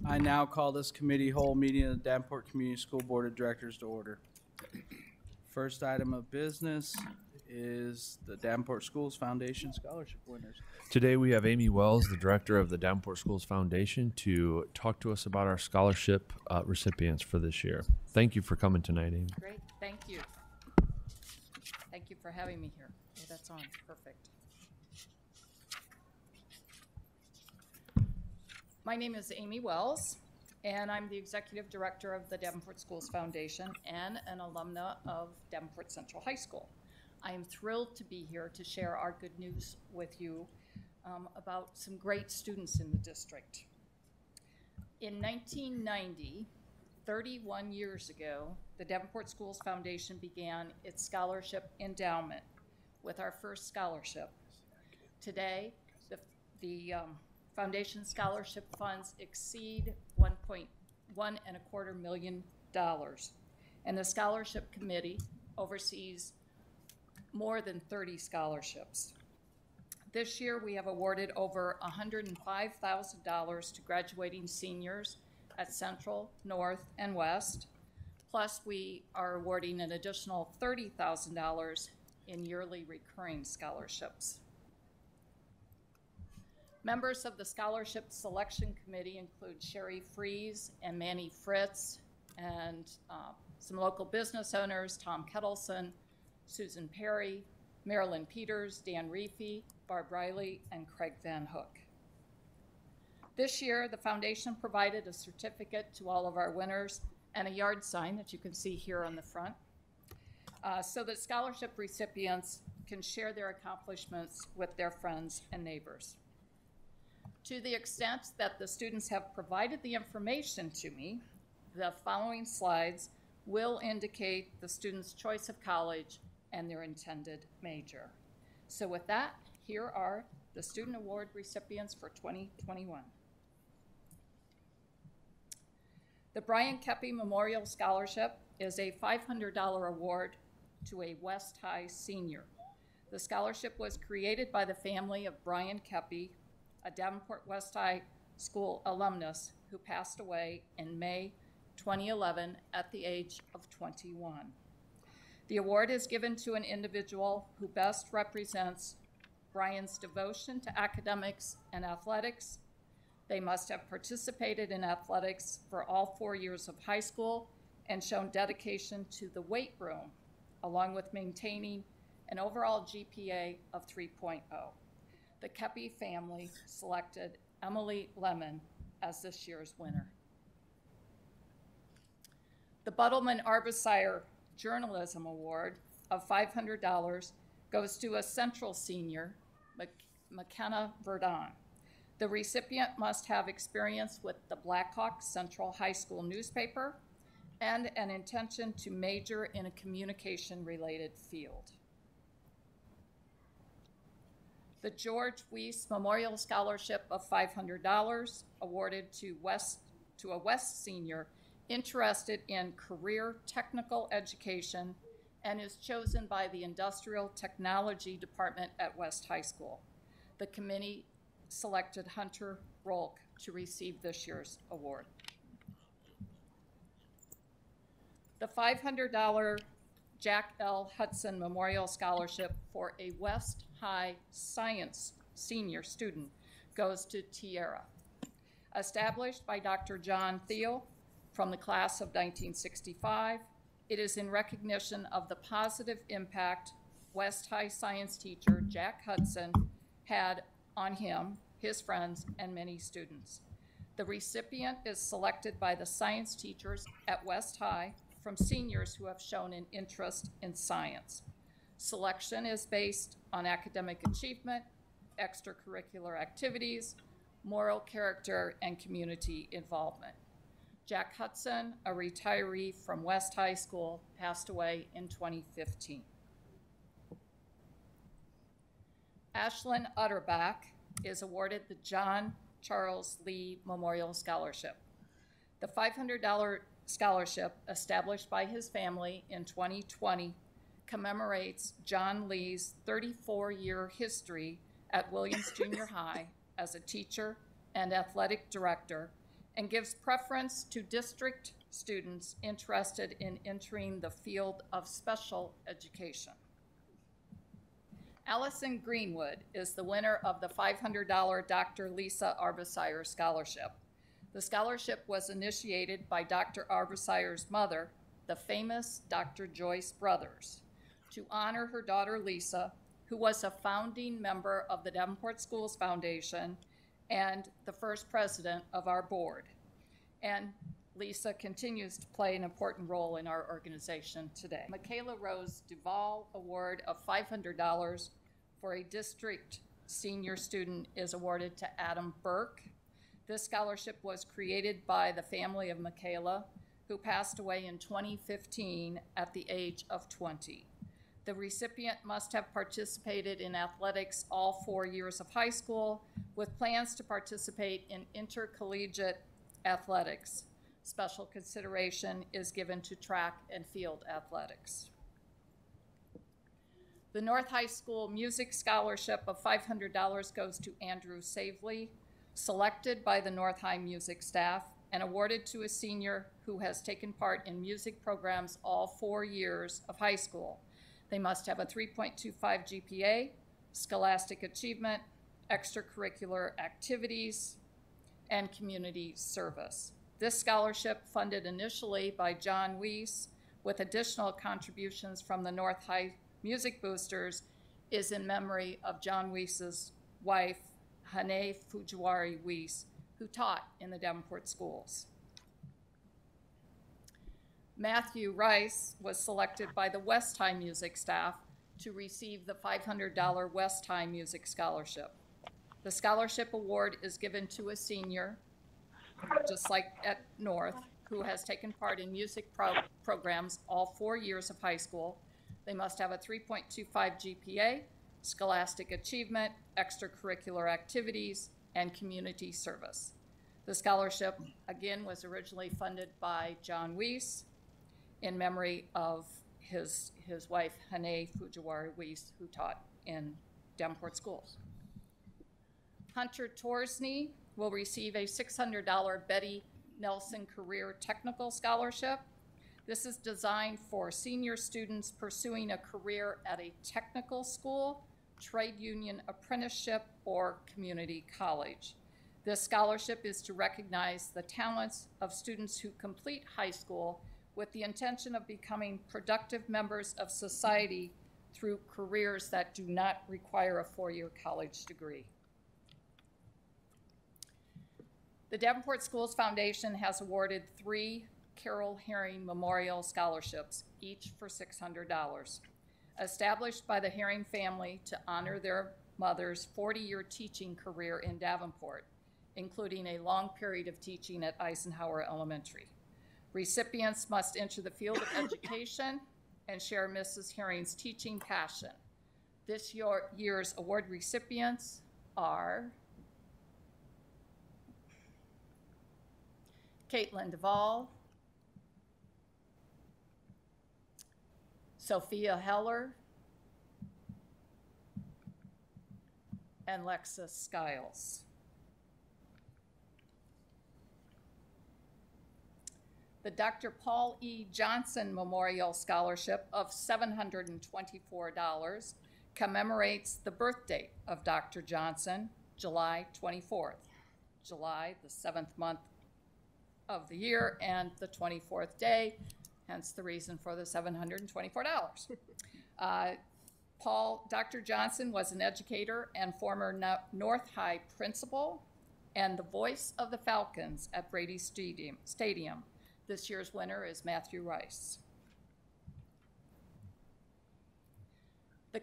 I now call this committee whole meeting of the Davenport Community School Board of Directors to order. First item of business is the Davenport Schools Foundation Scholarship winners. Today we have Amy Wells, the director of the Davenport Schools Foundation, to talk to us about our scholarship recipients for this year. Thank you for coming tonight, Amy. Great, thank you. Thank you for having me here. Oh, that's on, perfect. My name is Amy Wells, and I'm the executive director of the Davenport Schools Foundation and an alumna of Davenport Central High School. I am thrilled to be here to share our good news with you about some great students in the district. In 1990, 31 years ago, the Davenport Schools Foundation began its scholarship endowment with our first scholarship. Today, the Foundation scholarship funds exceed $1.125 million, and the scholarship committee oversees more than 30 scholarships. This year, we have awarded over $105,000 to graduating seniors at Central, North, and West. Plus, we are awarding an additional $30,000 in yearly recurring scholarships. Members of the Scholarship Selection Committee include Sherry Freeze and Manny Fritz, and some local business owners, Tom Kettleson, Susan Perry, Marilyn Peters, Dan Reefy, Barb Riley, and Craig Van Hook. This year, the foundation provided a certificate to all of our winners and a yard sign that you can see here on the front, so that scholarship recipients can share their accomplishments with their friends and neighbors. To the extent that the students have provided the information to me, the following slides will indicate the student's choice of college and their intended major. So with that, here are the student award recipients for 2021. The Brian Keppy Memorial Scholarship is a $500 award to a West High senior. The scholarship was created by the family of Brian Keppy, a Davenport West High School alumnus who passed away in May 2011 at the age of 21. The award is given to an individual who best represents Brian's devotion to academics and athletics. They must have participated in athletics for all 4 years of high school and shown dedication to the weight room, along with maintaining an overall GPA of 3.0. The Keppy family selected Emily Lemon as this year's winner. The Buttleman Arbisier Journalism Award of $500 goes to a Central senior, McKenna Verdon. The recipient must have experience with the Blackhawk Central High School newspaper and an intention to major in a communication-related field. The George Weiss Memorial Scholarship of $500 awarded to a West senior interested in career technical education and is chosen by the Industrial Technology Department at West High School. The committee selected Hunter Rolk to receive this year's award. The $500 Jack L. Hudson Memorial Scholarship for a West High Science senior student goes to Tierra. Established by Dr. John Thiel from the class of 1965, it is in recognition of the positive impact West High science teacher Jack Hudson had on him, his friends, and many students. The recipient is selected by the science teachers at West High from seniors who have shown an interest in science. Selection is based on academic achievement, extracurricular activities, moral character, and community involvement. Jack Hudson, a retiree from West High School, passed away in 2015. Ashlyn Utterbach is awarded the John Charles Lee Memorial Scholarship. The $500 scholarship established by his family in 2020 commemorates John Lee's 34-year history at Williams Junior High as a teacher and athletic director, and gives preference to district students interested in entering the field of special education. Allison Greenwood is the winner of the $500 Dr. Lisa Arbisier Scholarship. The scholarship was initiated by Dr. Arbisier's mother, the famous Dr. Joyce Brothers, to honor her daughter Lisa, who was a founding member of the Davenport Schools Foundation and the first president of our board. And Lisa continues to play an important role in our organization today. Michaela Rose Duvall Award of $500 for a district senior student is awarded to Adam Burke. This scholarship was created by the family of Michaela, who passed away in 2015 at the age of 20. The recipient must have participated in athletics all 4 years of high school, with plans to participate in intercollegiate athletics. Special consideration is given to track and field athletics. The North High School Music Scholarship of $500 goes to Andrew Savely, selected by the North High music staff and awarded to a senior who has taken part in music programs all 4 years of high school. They must have a 3.25 GPA, scholastic achievement, extracurricular activities, and community service. This scholarship, funded initially by John Weiss with additional contributions from the North High Music Boosters, is in memory of John Weiss's wife, Hane Fujiwari Weiss, who taught in the Davenport schools. Matthew Rice was selected by the West High Music staff to receive the $500 West High Music Scholarship. The scholarship award is given to a senior, just like at North, who has taken part in music programs all 4 years of high school. They must have a 3.25 GPA, scholastic achievement, extracurricular activities, and community service. The scholarship, again, was originally funded by John Weiss in memory of his wife, Hane Fujiwari Weiss, who taught in Davenport schools. Hunter Torsney will receive a $600 Betty Nelson Career Technical Scholarship. This is designed for senior students pursuing a career at a technical school, trade union apprenticeship, or community college. This scholarship is to recognize the talents of students who complete high school with the intention of becoming productive members of society through careers that do not require a 4-year college degree. The Davenport Schools Foundation has awarded 3 Carol Herring Memorial Scholarships, each for $600, established by the Herring family to honor their mother's 40-year teaching career in Davenport, including a long period of teaching at Eisenhower Elementary. Recipients must enter the field of education and share Mrs. Herring's teaching passion. This year's award recipients are Caitlin Duvall, Sophia Heller, and Lexus Skiles. The Dr. Paul E. Johnson Memorial Scholarship of $724 commemorates the birth date of Dr. Johnson, July 24th. July, the 7th month of the year, and the 24th day, hence the reason for the $724. Dr. Johnson was an educator and former North High principal and the voice of the Falcons at Grady Stadium. This year's winner is Matthew Rice. The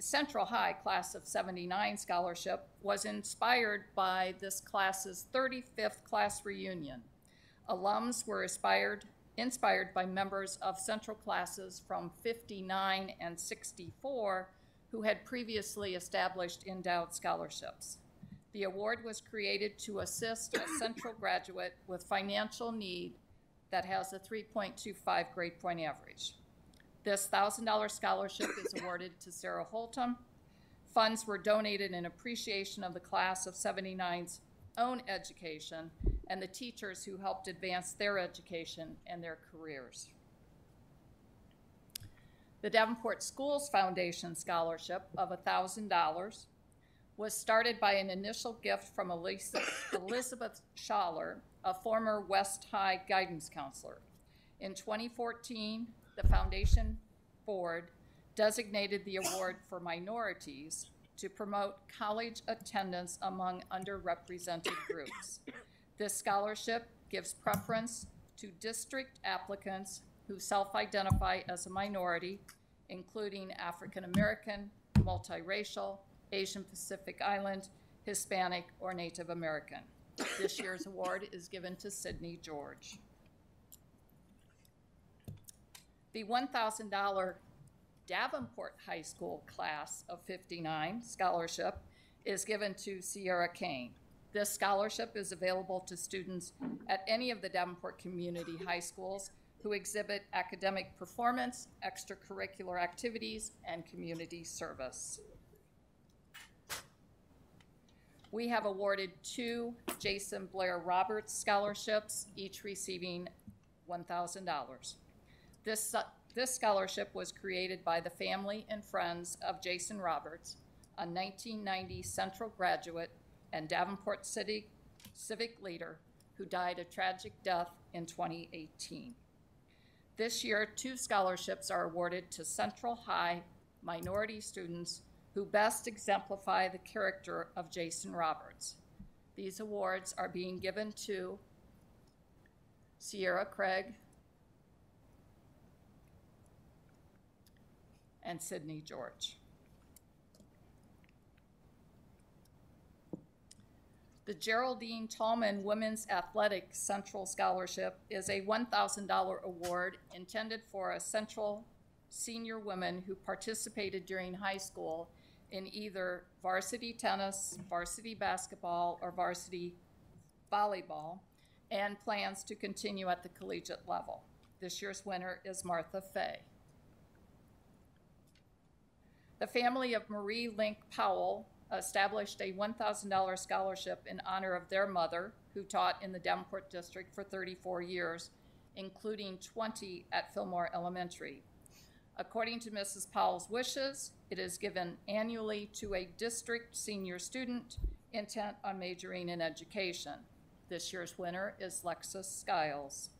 Central High class of '79 scholarship was inspired by this class's 35th class reunion. Alums were inspired by members of Central classes from '59 and '64 who had previously established endowed scholarships. The award was created to assist a Central graduate with financial need that has a 3.25 grade point average. This $1,000 scholarship is awarded to Sarah Holtum. Funds were donated in appreciation of the class of '79's own education and the teachers who helped advance their education and their careers. The Davenport Schools Foundation Scholarship of $1,000 was started by an initial gift from Elizabeth Schaller, a former West High guidance counselor. In 2014, the foundation board designated the award for minorities to promote college attendance among underrepresented groups. This scholarship gives preference to district applicants who self-identify as a minority, including African American, multiracial, Asian Pacific Island, Hispanic, or Native American. This year's award is given to Sydney George. The $1,000 Davenport High School Class of '59 scholarship is given to Sierra Kane. This scholarship is available to students at any of the Davenport community high schools who exhibit academic performance, extracurricular activities, and community service. We have awarded 2 Jason Blair Roberts scholarships, each receiving $1,000. This scholarship was created by the family and friends of Jason Roberts, a 1990 Central graduate and Davenport City civic leader who died a tragic death in 2018. This year, 2 scholarships are awarded to Central High minority students who best exemplify the character of Jason Roberts. These awards are being given to Sierra Craig and Sydney George. The Geraldine Tallman Women's Athletic Central Scholarship is a $1,000 award intended for a Central senior women who participated during high school in either varsity tennis, varsity basketball, or varsity volleyball, and plans to continue at the collegiate level. This year's winner is Martha Fay. The family of Marie Link Powell established a $1,000 scholarship in honor of their mother, who taught in the Davenport district for 34 years, including 20 at Fillmore Elementary. According to Mrs. Powell's wishes, it is given annually to a district senior student intent on majoring in education. This year's winner is Lexus Skiles.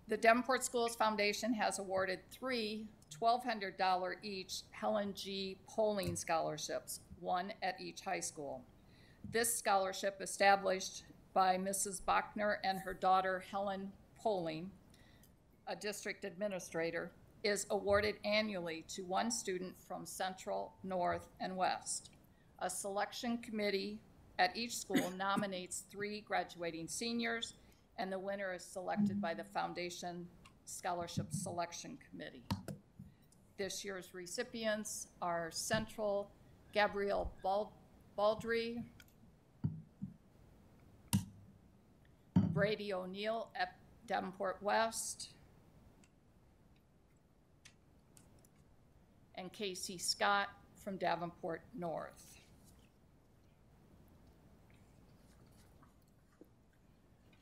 The Davenport Schools Foundation has awarded 3 $1,200 each Helen G. Polling Scholarships, 1 at each high school. This scholarship, established by Mrs. Bachner and her daughter Helen Polling, a district administrator, is awarded annually to 1 student from Central, North, and West. A selection committee at each school nominates 3 graduating seniors, and the winner is selected by the Foundation Scholarship Selection Committee. This year's recipients are Central Gabrielle Baldry, Brady O'Neill at Davenport West, and Casey Scott from Davenport North.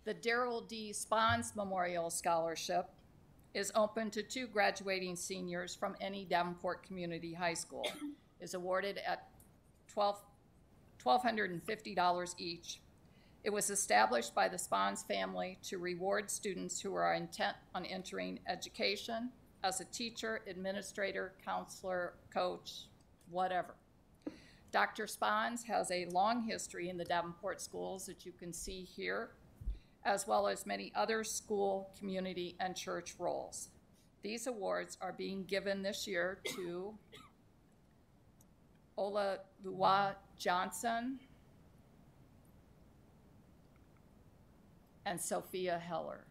The Darrell D. Spons Memorial Scholarship is open to 2 graduating seniors from any Davenport Community High School. Is awarded at $1,250 each. It was established by the Spons family to reward students who are intent on entering education as a teacher, administrator, counselor, coach, whatever. Dr. Spons has a long history in the Davenport schools that you can see here, as well as many other school, community, and church roles. These awards are being given this year to Ola Lua Johnson and Sophia Heller.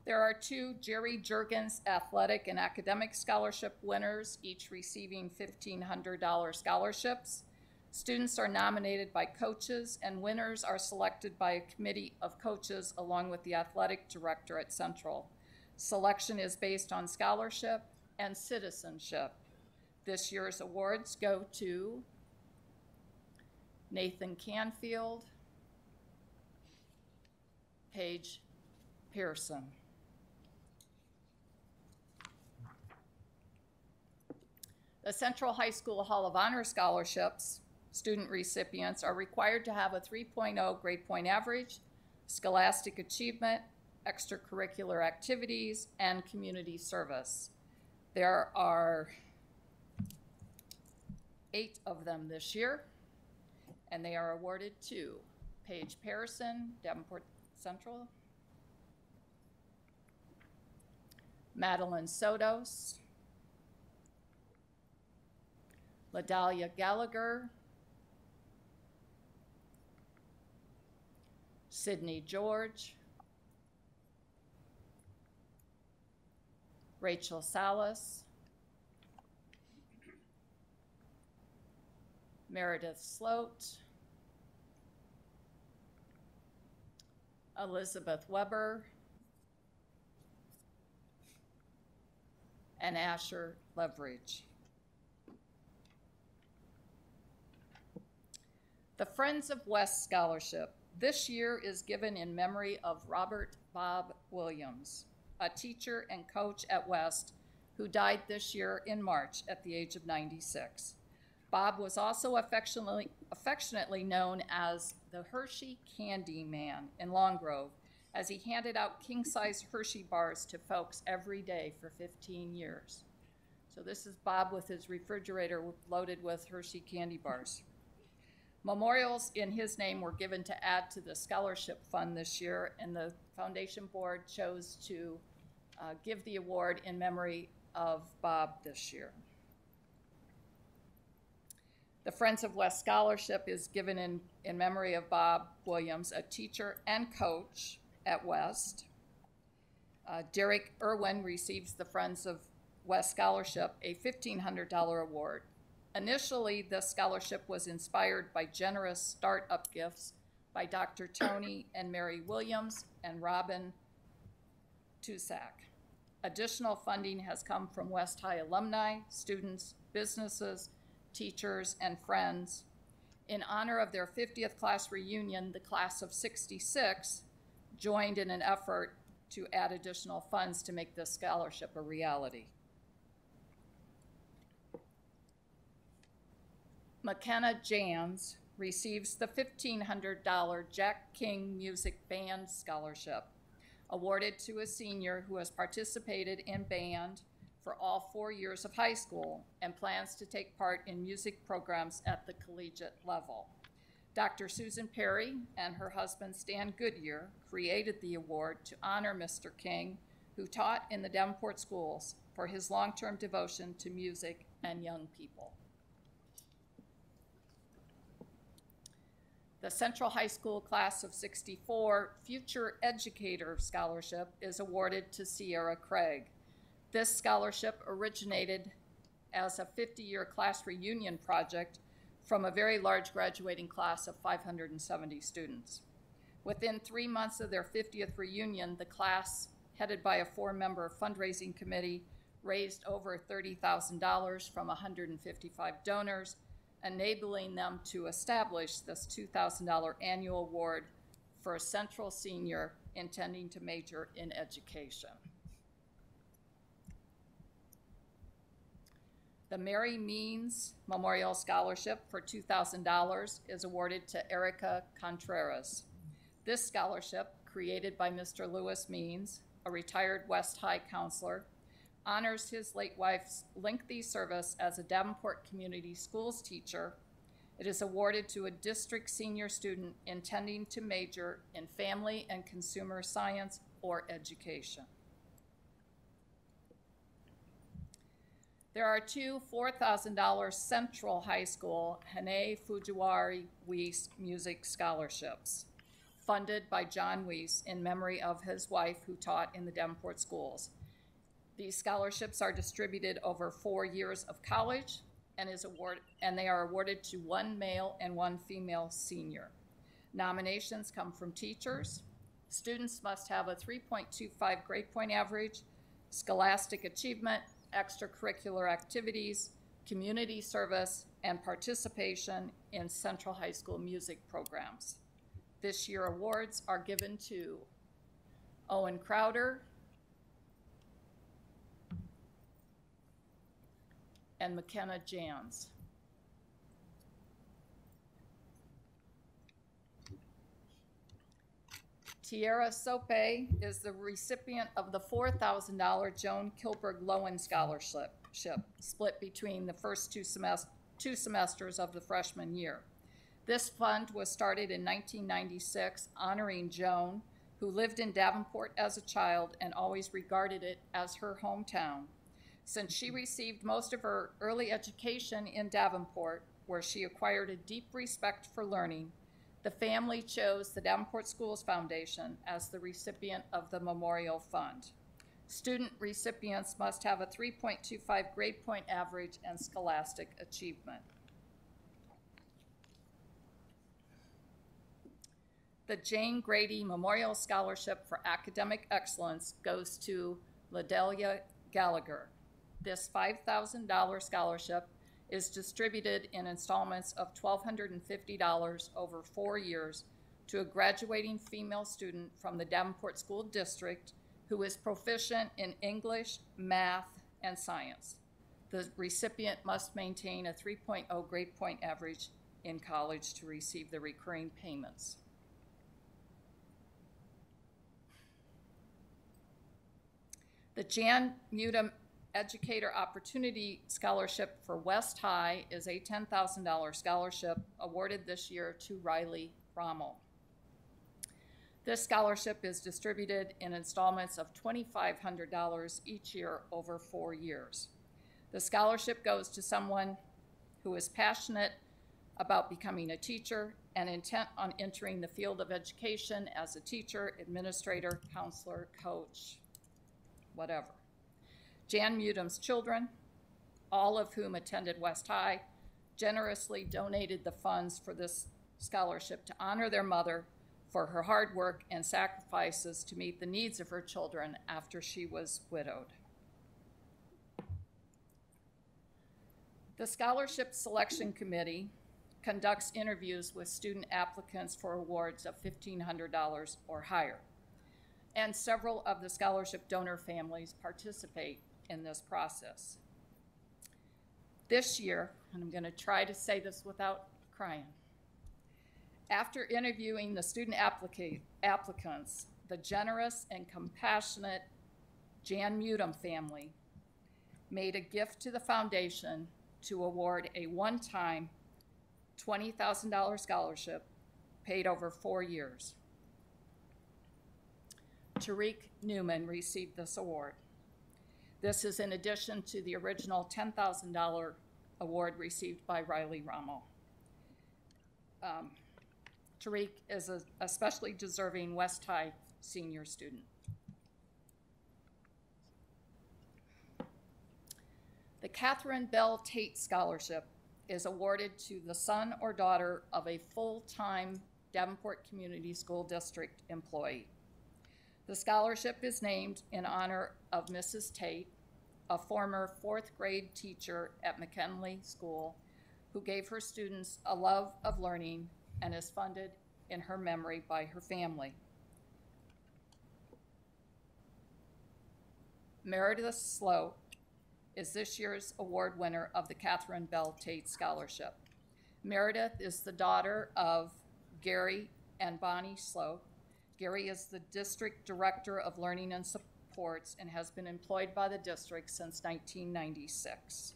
There are 2 Jerry Juergens Athletic and Academic Scholarship winners, each receiving $1,500 scholarships. Students are nominated by coaches, and winners are selected by a committee of coaches along with the athletic director at Central. Selection is based on scholarship and citizenship. This year's awards go to Nathan Canfield, Paige Pearson. The Central High School Hall of Honor scholarships student recipients are required to have a 3.0 grade point average, scholastic achievement, extracurricular activities, and community service. There are 8 of them this year, and they are awarded to Paige Pearson, Davenport Central, Madeline Sotos, LaDalia Gallagher, Sydney George, Rachel Salas, Meredith Sloat, Elizabeth Weber, and Asher Leverage. The Friends of West Scholarship this year is given in memory of Robert Bob Williams, a teacher and coach at West who died this year in March at the age of 96. Bob was also affectionately known as the Hershey Candy Man in Long Grove, as he handed out king-size Hershey bars to folks every day for 15 years. So this is Bob with his refrigerator loaded with Hershey candy bars. Memorials in his name were given to add to the scholarship fund this year, and the foundation board chose to give the award in memory of Bob this year. The Friends of West Scholarship is given in memory of Bob Williams, a teacher and coach at West. Derek Irwin receives the Friends of West Scholarship, a $1,500 award. Initially, this scholarship was inspired by generous startup gifts by Dr. Tony and Mary Williams and Robin Tusak. Additional funding has come from West High alumni, students, businesses, teachers, and friends. In honor of their 50th class reunion, the class of '66 joined in an effort to add additional funds to make this scholarship a reality. McKenna Jans receives the $1,500 Jack King Music Band Scholarship, awarded to a senior who has participated in band for all 4 years of high school and plans to take part in music programs at the collegiate level. Dr. Susan Perry and her husband Stan Goodyear created the award to honor Mr. King, who taught in the Davenport schools, for his long-term devotion to music and young people. The Central High School class of '64 Future Educator Scholarship is awarded to Sierra Craig. This scholarship originated as a 50-year class reunion project from a very large graduating class of 570 students. Within 3 months of their 50th reunion, the class, headed by a 4-member fundraising committee, raised over $30,000 from 155 donors, enabling them to establish this $2,000 annual award for a Central senior intending to major in education. The Mary Means Memorial Scholarship for $2,000 is awarded to Erica Contreras. This scholarship, created by Mr. Lewis Means, a retired West High counselor, honors his late wife's lengthy service as a Davenport Community Schools teacher. It is awarded to a district senior student intending to major in family and consumer science or education. There are 2 $4,000 Central High School Hane Fujiwara Weiss Music Scholarships, funded by John Weiss in memory of his wife who taught in the Davenport schools. These scholarships are distributed over 4 years of college and they are awarded to 1 male and 1 female senior. Nominations come from teachers, Students must have a 3.25 grade point average, scholastic achievement, extracurricular activities, community service, and participation in Central High School music programs. This year awards are given to Owen Crowder and McKenna Jans. Tiara Sope is the recipient of the $4,000 Joan Kilburg Lowen Scholarship, split between the first two semesters of the freshman year. This fund was started in 1996, honoring Joan, who lived in Davenport as a child and always regarded it as her hometown. Since she received most of her early education in Davenport, where she acquired a deep respect for learning, the family chose the Davenport Schools Foundation as the recipient of the Memorial Fund. Student recipients must have a 3.25 grade point average and scholastic achievement. The Jane Grady Memorial Scholarship for Academic Excellence goes to LaDelia Gallagher. This $5,000 scholarship is distributed in installments of $1,250 over 4 years to a graduating female student from the Davenport School District who is proficient in English, math, and science. The recipient must maintain a 3.0 grade point average in college to receive the recurring payments. The Jan Mutum Educator Opportunity Scholarship for West High is a $10,000 scholarship awarded this year to Riley Rommel. This scholarship is distributed in installments of $2,500 each year over 4 years. The scholarship goes to someone who is passionate about becoming a teacher and intent on entering the field of education as a teacher, administrator, counselor, coach, whatever. Jan Mutum's children, all of whom attended West High, generously donated the funds for this scholarship to honor their mother for her hard work and sacrifices to meet the needs of her children after she was widowed. The Scholarship Selection Committee conducts interviews with student applicants for awards of $1,500 or higher, and several of the scholarship donor families participate in this process. This year, and I'm going to try to say this without crying, after interviewing the student applicants, the generous and compassionate Jan Mutum family made a gift to the foundation to award a one-time $20,000 scholarship paid over 4 years. Tariq Newman received this award. This is in addition to the original $10,000 award received by Riley Rommel. Tariq is an especially deserving West High senior student. The Katherine Bell Tate Scholarship is awarded to the son or daughter of a full-time Davenport Community School District employee. The scholarship is named in honor of Mrs. Tate, a former 4th grade teacher at McKinley School who gave her students a love of learning and is funded in her memory by her family. Meredith Sloat is this year's award winner of the Katherine Bell Tate Scholarship. Meredith is the daughter of Gary and Bonnie Sloat. Gary is the District Director of Learning and Supports and has been employed by the district since 1996.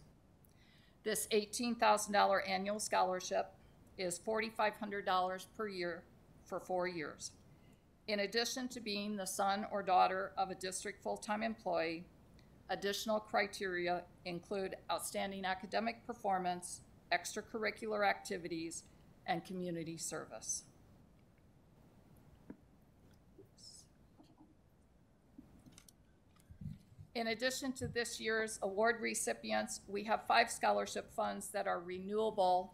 This $18,000 annual scholarship is $4,500 per year for 4 years. In addition to being the son or daughter of a district full-time employee, additional criteria include outstanding academic performance, extracurricular activities, and community service. In addition to this year's award recipients, we have 5 scholarship funds that are renewable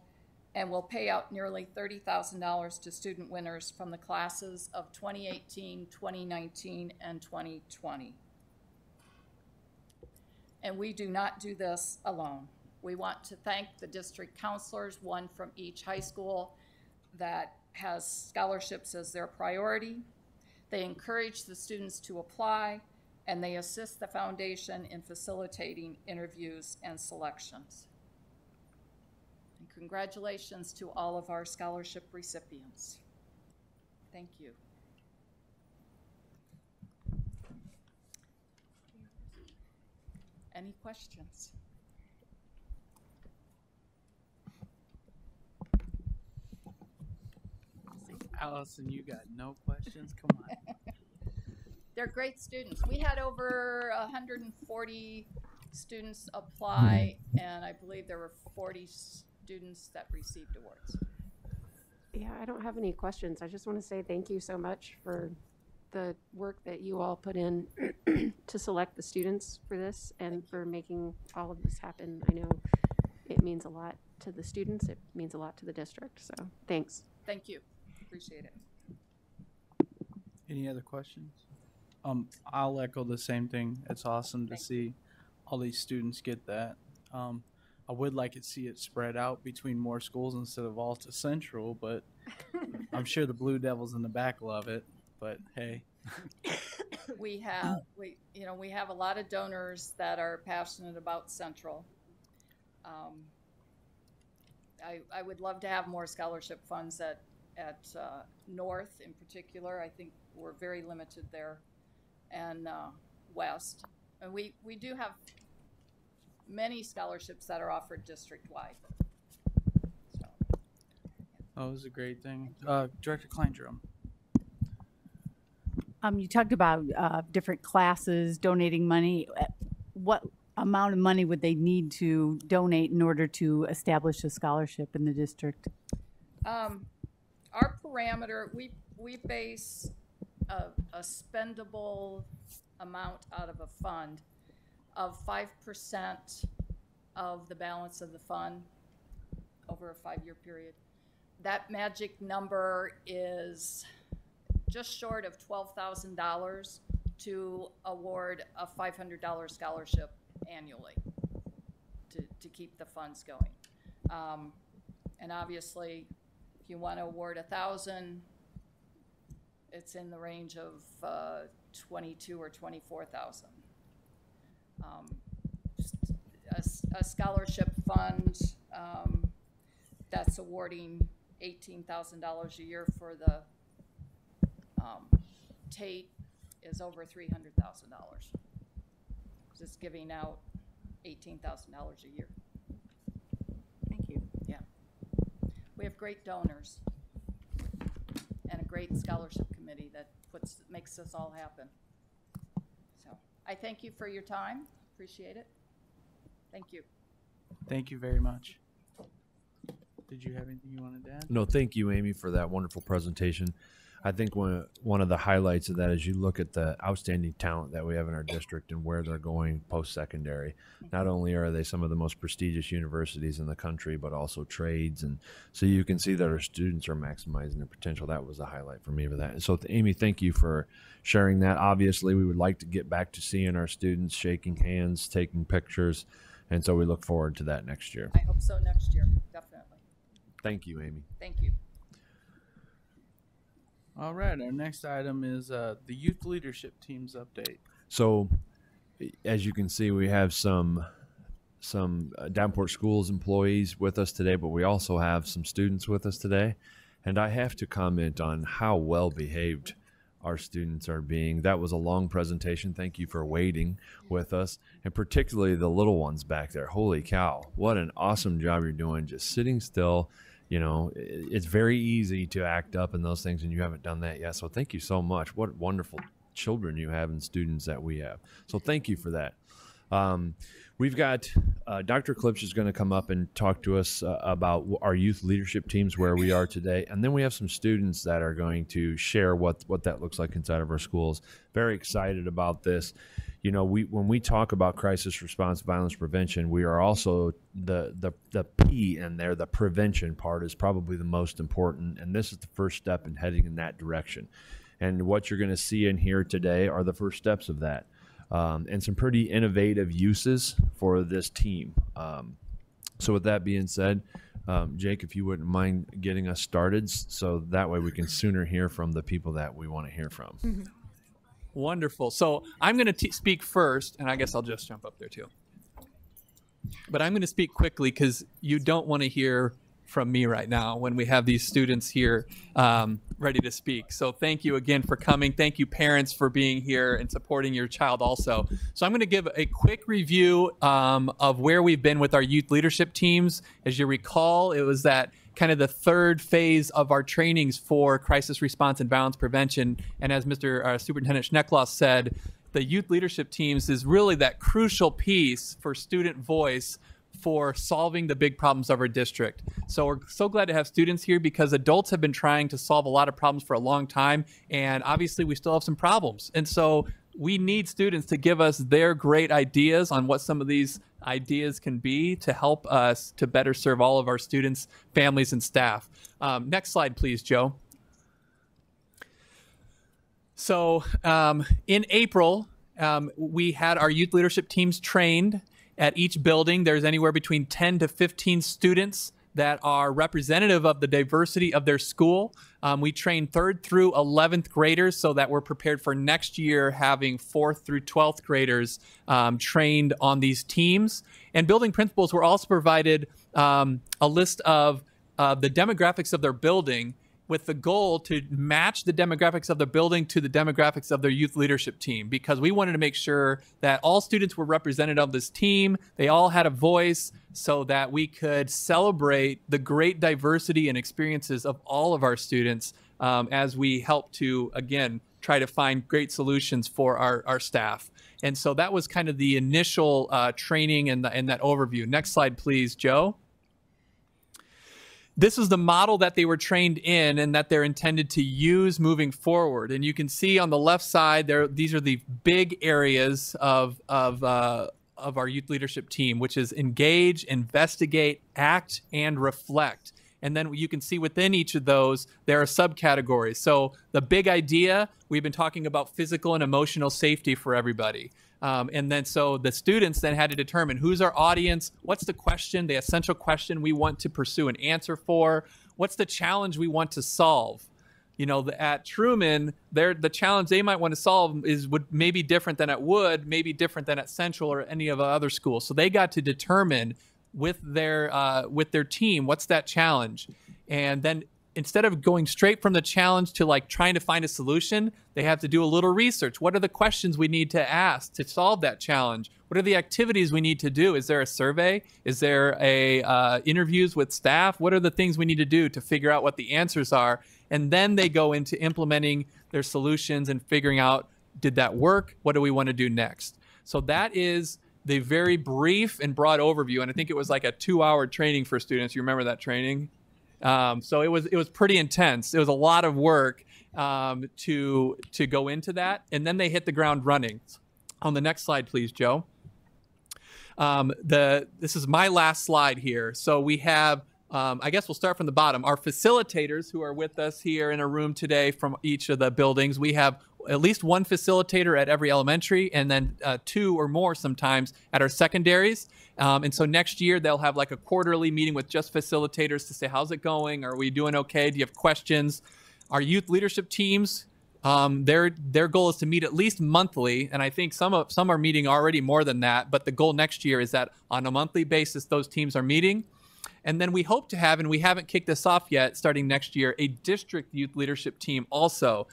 and will pay out nearly $30,000 to student winners from the classes of 2018, 2019, and 2020. And we do not do this alone. We want to thank the district counselors, one from each high school that has scholarships as their priority. They encourage the students to apply, and they assist the foundation in facilitating interviews and selections. And congratulations to all of our scholarship recipients. Thank you. Any questions? Allison, you got no questions? Come on. They're great students. We had over 140 students apply, and I believe there were 40 students that received awards. Yeah, I don't have any questions. I just want to say thank you so much for the work that you all put in to select the students for this and for making all of this happen. I know it means a lot to the students. It means a lot to the district. So thanks. Thank you. Appreciate it. Any other questions? I'll echo the same thing. It's awesome to see all these students get that. I would like to see it spread out between more schools instead of all to Central, but I'm sure the Blue Devils in the back love it. But hey, we have a lot of donors that are passionate about Central. I would love to have more scholarship funds at North in particular. I think we're very limited there, and West. And we do have many scholarships that are offered district-wide. So, oh, it was a great thing. Director Kleindrum. You talked about different classes donating money. What amount of money would they need to donate in order to establish a scholarship in the district? Our parameter, we base a spendable amount out of a fund of 5% of the balance of the fund over a 5-year period. That magic number is just short of $12,000 to award a $500 scholarship annually to keep the funds going. And obviously, if you want to award 1,000, it's in the range of 22 or 24,000. A scholarship fund that's awarding $18,000 a year for the Tate is over $300,000. It's giving out $18,000 a year. Thank you. Yeah. We have great donors and a great scholarship committee that makes this all happen. So I thank you for your time. Appreciate it. Thank you. Thank you very much. Did you have anything you wanted to add? No, thank you, Amy, for that wonderful presentation. I think one of the highlights of that is you look at the outstanding talent that we have in our district and where they're going post-secondary. Not only are they some of the most prestigious universities in the country, but also trades. And so you can see that our students are maximizing their potential. That was a highlight for me for that. And so, Amy, thank you for sharing that. Obviously, we would like to get back to seeing our students, shaking hands, taking pictures. And so we look forward to that next year. I hope so next year, definitely. Thank you, Amy. Thank you. All right, our next item is the youth leadership team's update. So, as you can see, we have some Davenport Schools employees with us today, but we also have some students with us today. And I have to comment on how well behaved our students are being. That was a long presentation. Thank you for waiting with us, and particularly the little ones back there. Holy cow, what an awesome job you're doing, just sitting still. You know, it's very easy to act up and those things, and you haven't done that yet. So thank you so much. What wonderful children you have and students that we have. So thank you for that. We've got Dr. Klipsch is going to come up and talk to us about our youth leadership teams, where we are today. And then we have some students that are going to share what that looks like inside of our schools. Very excited about this. you know, when we talk about crisis response, violence prevention, we are also the P in there. The prevention part is probably the most important, and this is the first step in heading in that direction. And what you're going to see in here today are the first steps of that, and some pretty innovative uses for this team. So with that being said, Jake, if you wouldn't mind getting us started, so that way we can sooner hear from the people that we want to hear from. Mm-hmm. Wonderful. So I'm going to speak first, and I guess I'll just jump up there too. But I'm going to speak quickly because you don't want to hear from me right now when we have these students here ready to speak. So thank you again for coming. Thank you, parents, for being here and supporting your child also. So I'm going to give a quick review of where we've been with our youth leadership teams. As you recall, it was that kind of the third phase of our trainings for crisis response and violence prevention. And as Mr. Superintendent Schneckloss said, the youth leadership teams is really that crucial piece for student voice for solving the big problems of our district. So we're so glad to have students here because adults have been trying to solve a lot of problems for a long time. And obviously we still have some problems. And so we need students to give us their great ideas on what some of these ideas can be to help us to better serve all of our students, families, and staff. Next slide, please, Joe. So in April, we had our youth leadership teams trained. At each building, there's anywhere between 10 to 15 students that are representative of the diversity of their school. We train 3rd through 11th graders so that we're prepared for next year having 4th through 12th graders trained on these teams. And building principals were also provided a list of the demographics of their building with the goal to match the demographics of the building to the demographics of their youth leadership team, because we wanted to make sure that all students were represented on this team. They all had a voice so that we could celebrate the great diversity and experiences of all of our students as we help to, again, try to find great solutions for our staff. And so that was kind of the initial training and that overview. Next slide, please, Joe. This is the model that they were trained in and that they're intended to use moving forward. And you can see on the left side there, these are the big areas of our youth leadership team, which is engage, investigate, act, and reflect. And then you can see within each of those, there are subcategories. So the big idea, we've been talking about physical and emotional safety for everybody. And then so the students then had to determine who's our audience, what's the question, the essential question we want to pursue an answer for, what's the challenge we want to solve. You know, at Truman, the challenge they might want to solve would maybe different than at Wood, maybe different than at Central or any of the other schools. So they got to determine with their team, what's that challenge? And then instead of going straight from the challenge to like trying to find a solution, they have to do a little research. What are the questions we need to ask to solve that challenge? What are the activities we need to do? Is there a survey? Is there interviews with staff? What are the things we need to do to figure out what the answers are? And then they go into implementing their solutions and figuring out, did that work? What do we want to do next? So that is the very brief and broad overview. And I think it was like a 2-hour training for students. You remember that training? So it was pretty intense. It was a lot of work to go into that, and then they hit the ground running. On the next slide, please, Joe. This is my last slide here. So we have, I guess we'll start from the bottom. Our facilitators who are with us here in a room today from each of the buildings. We have at least one facilitator at every elementary, and then 2 or more sometimes at our secondaries. And so next year they'll have like a quarterly meeting with just facilitators to say, how's it going? Are we doing okay? Do you have questions? Our youth leadership teams, their goal is to meet at least monthly. And I think some are meeting already more than that. But the goal next year is that on a monthly basis, those teams are meeting. And then we hope to have, and we haven't kicked this off yet, starting next year, a district youth leadership team also,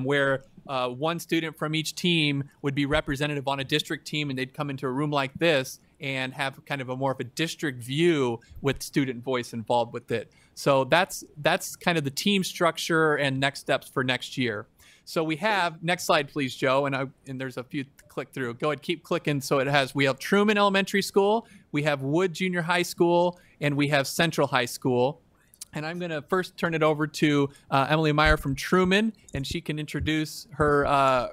where one student from each team would be representative on a district team, and they'd come into a room like this and have kind of a more of a district view with student voice involved with it. So that's kind of the team structure and next steps for next year. So we have, next slide, please, Joe, and there's a few to click through. Go ahead, keep clicking. So we have Truman Elementary School, we have Wood Junior High School, and we have Central High School. And I'm going to first turn it over to Emily Meyer from Truman, and she can introduce her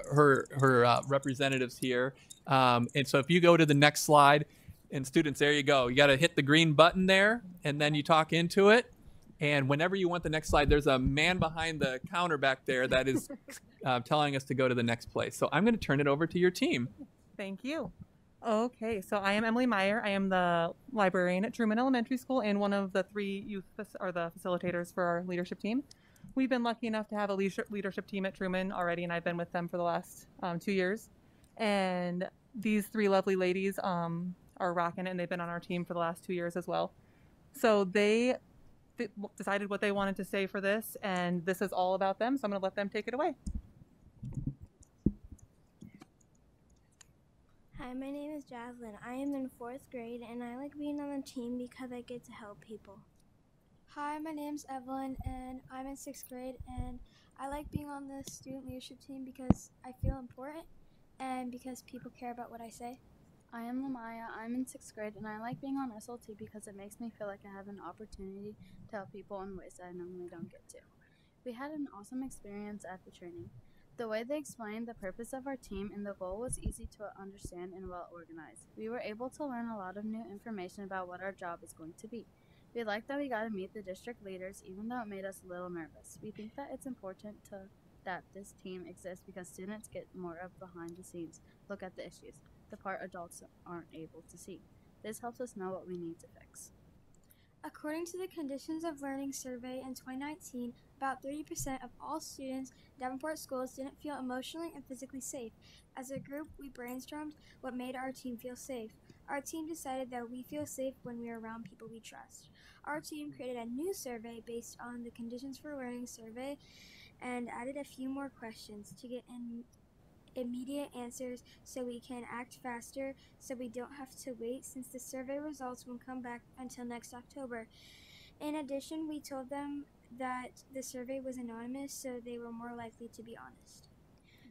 representatives here. And so if you go to the next slide, and students, there you go. You got to hit the green button there, and then you talk into it. And whenever you want the next slide, there's a man behind the counter back there that is telling us to go to the next place. So I'm going to turn it over to your team. Thank you. Okay, so I am Emily Meyer. I am the librarian at Truman Elementary School and one of the 3 youth or the facilitators for our leadership team. We've been lucky enough to have a leadership team at Truman already, and I've been with them for the last 2 years. And these 3 lovely ladies are rocking it, and they've been on our team for the last 2 years as well. So they decided what they wanted to say for this, and this is all about them, so I'm going to let them take it away. Hi, my name is Jaslyn. I am in 4th grade, and I like being on the team because I get to help people. Hi, my name's Evelyn, and I'm in 6th grade, and I like being on the student leadership team because I feel important and because people care about what I say. I am Lamaya. I'm in 6th grade, and I like being on SLT because it makes me feel like I have an opportunity to help people in ways that I normally don't get to. We had an awesome experience at the training. The way they explained the purpose of our team and the goal was easy to understand and well organized. We were able to learn a lot of new information about what our job is going to be. We like that we got to meet the district leaders, even though it made us a little nervous. We think that it's important that this team exists because students get more of behind the scenes look at the issues, the part adults aren't able to see. This helps us know what we need to fix. According to the Conditions of Learning survey in 2019, about 30% of all students in Davenport schools didn't feel emotionally and physically safe. As a group, we brainstormed what made our team feel safe. Our team decided that we feel safe when we are around people we trust. Our team created a new survey based on the Conditions for Learning survey and added a few more questions to get immediate answers so we can act faster so we don't have to wait since the survey results won't come back until next October. In addition, we told them that the survey was anonymous so they were more likely to be honest.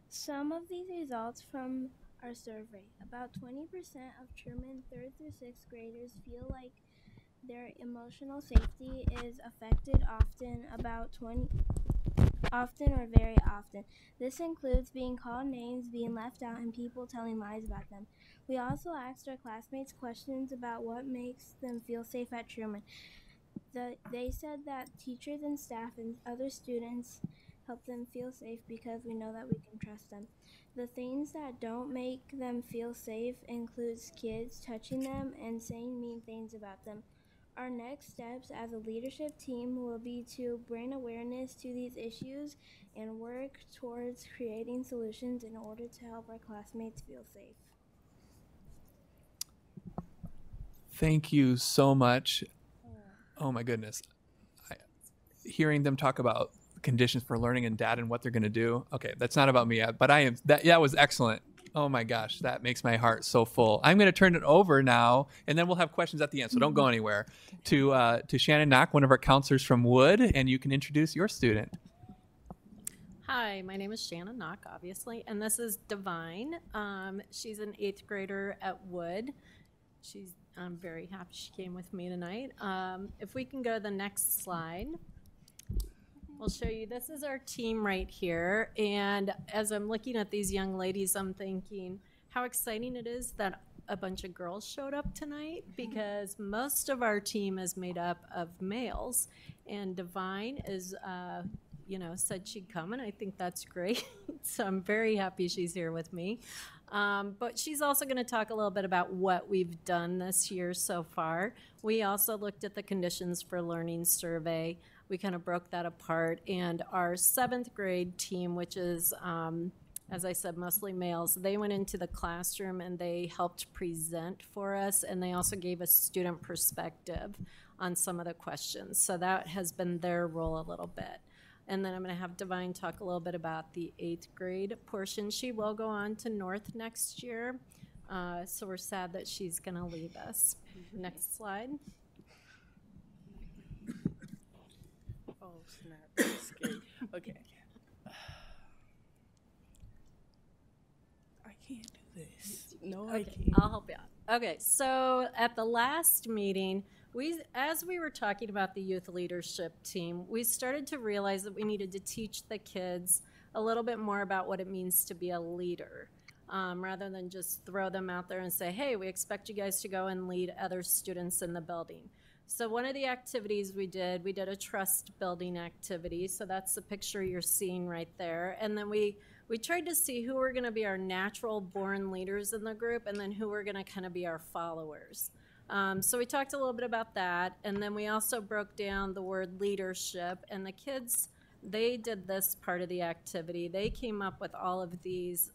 Some of these results from our survey. About 20% of Truman 3rd through 6th graders feel like their emotional safety is affected often or very often. This includes being called names, being left out, and people telling lies about them. We also asked our classmates questions about what makes them feel safe at Truman. They said that teachers and staff and other students help them feel safe because we know that we can trust them. The things that don't make them feel safe includes kids touching them and saying mean things about them. Our next steps as a leadership team will be to bring awareness to these issues and work towards creating solutions in order to help our classmates feel safe. Thank you so much. Oh my goodness. Hearing them talk about conditions for learning and data and what they're going to do. Okay, that's not about me yet, but that was excellent. Oh my gosh, that makes my heart so full. I'm going to turn it over now, and then we'll have questions at the end, so don't go anywhere, to Shannon Knock, one of our counselors from Wood, and you can introduce your student. Hi, my name is Shannon Knock, obviously, and this is Divine. She's an 8th grader at Wood. I'm very happy she came with me tonight. If we can go to the next slide. We'll show you, this is our team right here, and as I'm looking at these young ladies, I'm thinking how exciting it is that a bunch of girls showed up tonight, because most of our team is made up of males, and Divine is, said she'd come, and I think that's great. So I'm very happy she's here with me. But she's also going to talk a little bit about what we've done this year so far. We also looked at the Conditions for Learning survey. We kind of broke that apart, and our 7th grade team, which is, as I said, mostly males, they went into the classroom and they helped present for us, and they also gave us student perspective on some of the questions. So that has been their role a little bit. And then I'm going to have Divine talk a little bit about the 8th grade portion. She will go on to North next year, so we're sad that she's going to leave us. Next slide. Oh, snap. That's scary. Okay. I can't do this. No, I can't. I'll help you out. Okay, so at the last meeting, As we were talking about the youth leadership team, we started to realize that we needed to teach the kids a little bit more about what it means to be a leader, rather than just throw them out there and say, hey, we expect you guys to go and lead other students in the building. So one of the activities we did a trust building activity. So that's the picture you're seeing right there. And then we tried to see who were going to be our natural born leaders in the group and then who were going to kind of be our followers. So we talked a little bit about that. And then we also broke down the word leadership. And the kids, they did this part of the activity. They came up with all of these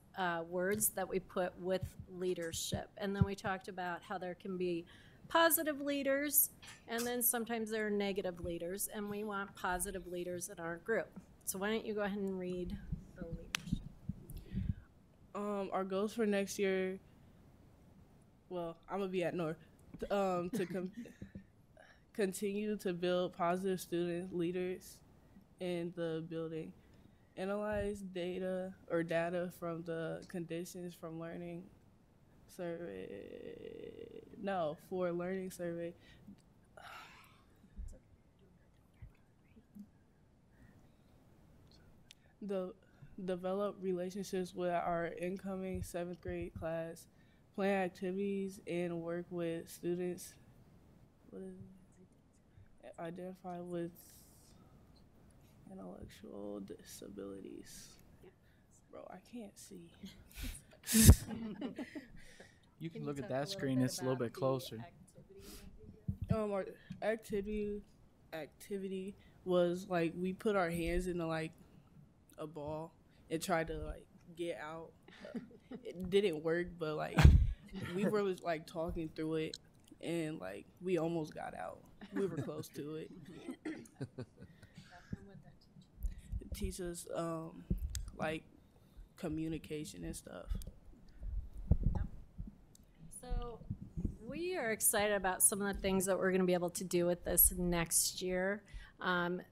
words that we put with leadership. And then we talked about how there can be positive leaders, and then sometimes there are negative leaders, and we want positive leaders in our group. So why don't you go ahead and read the leadership? Our goals for next year, well, I'm going to be at North, to continue to build positive student leaders in the building, analyze data from the conditions from learning survey, for learning survey. Develop relationships with our incoming 7th grade class, plan activities and work with students. Identify with intellectual disabilities. Bro, I can't see. You can look at that screen. It's a little bit closer. Our activity was like we put our hands into like a ball and tried to like get out. It didn't work, but like we were like talking through it, and like we almost got out. We were close to it. It teaches like communication and stuff. So we are excited about some of the things that we're going to be able to do with this next year.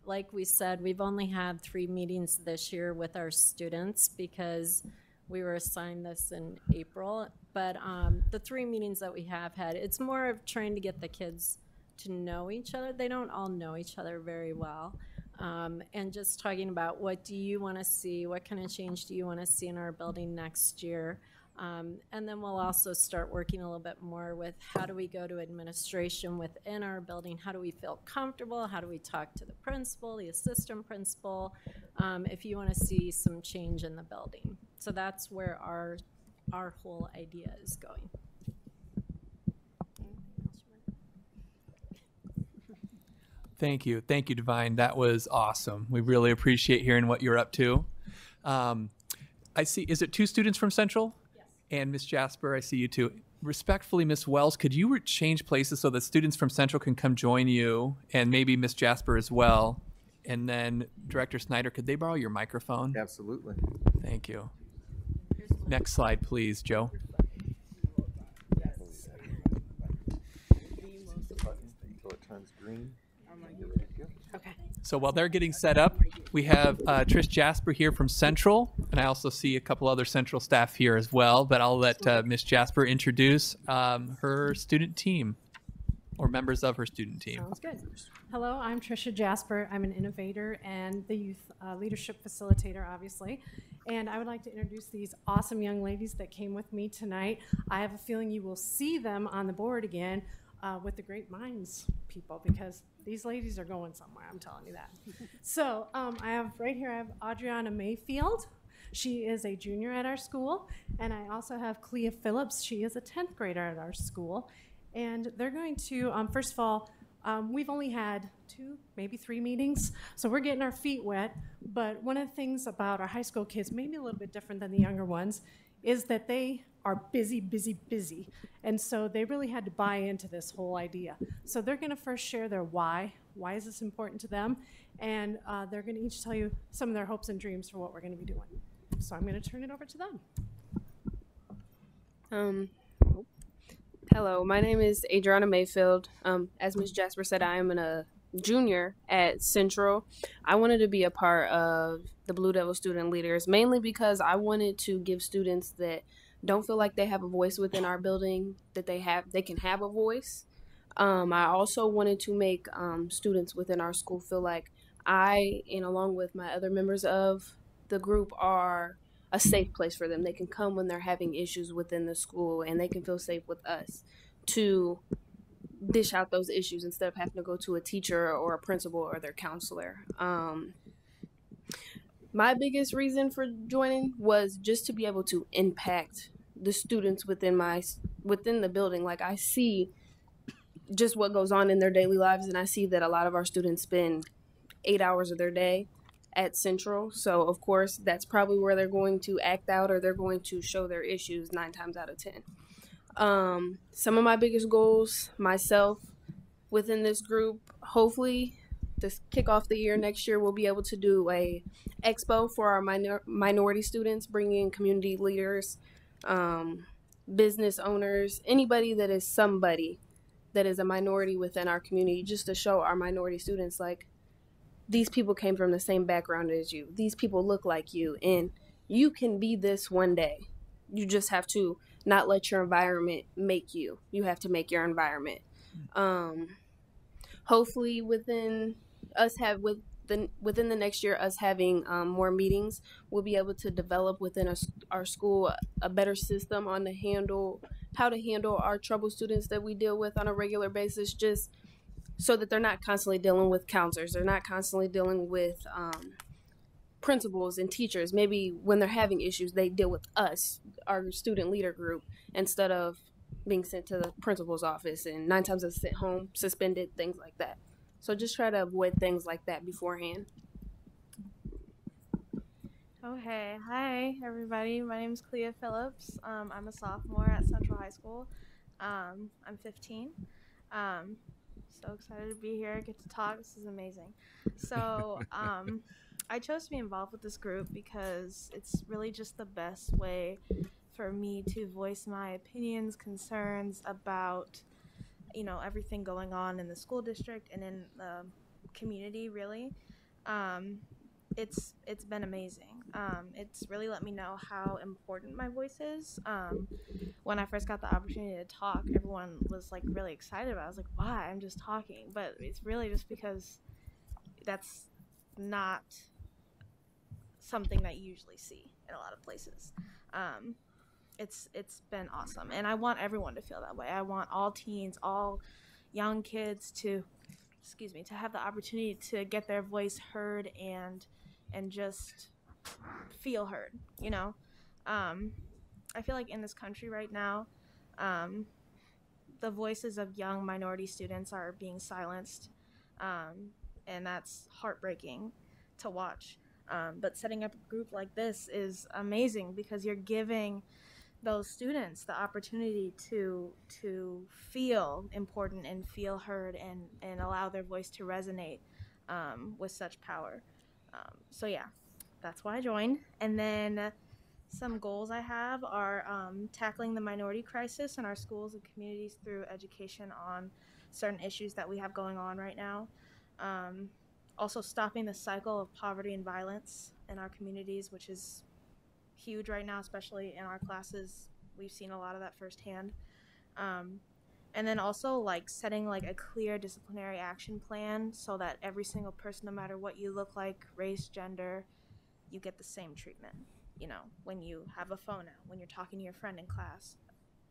Like we said, we've only had 3 meetings this year with our students because we were assigned this in April. But the 3 meetings that we have had, it's more of trying to get the kids to know each other. They don't all know each other very well. And just talking about what do you want to see, what kind of change do you want to see in our building next year. And then we'll also start working a little bit more with how do we go to administration within our building, how do we feel comfortable, how do we talk to the principal, the assistant principal, if you want to see some change in the building. So that's where our whole idea is going. Thank you, Divine. That was awesome. We really appreciate hearing what you're up to. I see, is it 2 students from Central? And Ms. Jasper, I see you too. Respectfully, Ms. Wells, could you change places so that students from Central can come join you, and maybe Ms. Jasper as well? And then Director Snyder, could they borrow your microphone? Absolutely. Thank you. Next slide, please, Joe. Until it turns green. Okay. So while they're getting set up, we have Trish Jasper here from Central, and I also see a couple other Central staff here as well, but I'll let Ms. Jasper introduce her student team, or members of her student team. Sounds good. Hello, I'm Trisha Jasper. I'm an innovator and the youth leadership facilitator, obviously. And I would like to introduce these awesome young ladies that came with me tonight. I have a feeling you will see them on the board again with the Great Minds people, because these ladies are going somewhere, I'm telling you that. So I have right here, I have Adriana Mayfield. She is a junior at our school. And I also have Clea Phillips. She is a 10th grader at our school. And they're going to, first of all, we've only had 2, maybe 3 meetings, so we're getting our feet wet. But one of the things about our high school kids, maybe a little bit different than the younger ones, is that they are busy, busy, busy. And so they really had to buy into this whole idea. So they're going to first share their why. Why is this important to them? And they're going to each tell you some of their hopes and dreams for what we're going to be doing. So I'm going to turn it over to them. Hello, my name is Adriana Mayfield. As Ms. Jasper said, I am a junior at Central. I wanted to be a part of the Blue Devil Student Leaders, mainly because I wanted to give students that don't feel like they have a voice within our building, that they can have a voice. I also wanted to make students within our school feel like I, and along with my other members of the group, are a safe place for them. They can come when they're having issues within the school, and they can feel safe with us to dish out those issues instead of having to go to a teacher or a principal or their counselor. My biggest reason for joining was just to be able to impact the students within the building. Like, I see just what goes on in their daily lives, and I see that a lot of our students spend 8 hours of their day at Central. So of course that's probably where they're going to act out, or they're going to show their issues 9 times out of 10. Some of my biggest goals myself within this group, hopefully to kick off the year next year, we'll be able to do a expo for our minority students, bringing in community leaders, business owners, anybody that is somebody that is a minority within our community, just to show our minority students, like, these people came from the same background as you. These people look like you, and you can be this one day. You just have to not let your environment make you. You have to make your environment. Hopefully within the next year, us having more meetings, we'll be able to develop within our school a better system on how to handle our troubled students that we deal with on a regular basis, just so that they're not constantly dealing with counselors. They're not constantly dealing with principals and teachers. Maybe when they're having issues, they deal with us, our student leader group, instead of being sent to the principal's office and 9 times sent home, suspended, things like that. So just try to avoid things like that beforehand. Okay, hi everybody. My name is Clea Phillips. I'm a sophomore at Central High School. I'm 15. So excited to be here, get to talk. This is amazing. So I chose to be involved with this group because it's really just the best way for me to voice my opinions, concerns about, everything going on in the school district and in the community, really. It's been amazing. It's really let me know how important my voice is. When I first got the opportunity to talk, everyone was like really excited about it. I was like, why? I'm just talking. But it's really just because that's not something that you usually see in a lot of places. It's been awesome, and I want everyone to feel that way. I want all teens, all young kids to have the opportunity to get their voice heard and just feel heard. I feel like in this country right now, the voices of young minority students are being silenced, and that's heartbreaking to watch. But setting up a group like this is amazing because you're giving those students the opportunity to feel important and feel heard and allow their voice to resonate with such power. So yeah, that's why I joined. And then some goals I have are tackling the minority crisis in our schools and communities through education on certain issues that we have going on right now. Also stopping the cycle of poverty and violence in our communities, which is huge right now, especially in our classes. We've seen a lot of that firsthand. And then also setting a clear disciplinary action plan so that every single person, no matter what you look like, race, gender, you get the same treatment. When you have a phone out, when you're talking to your friend in class,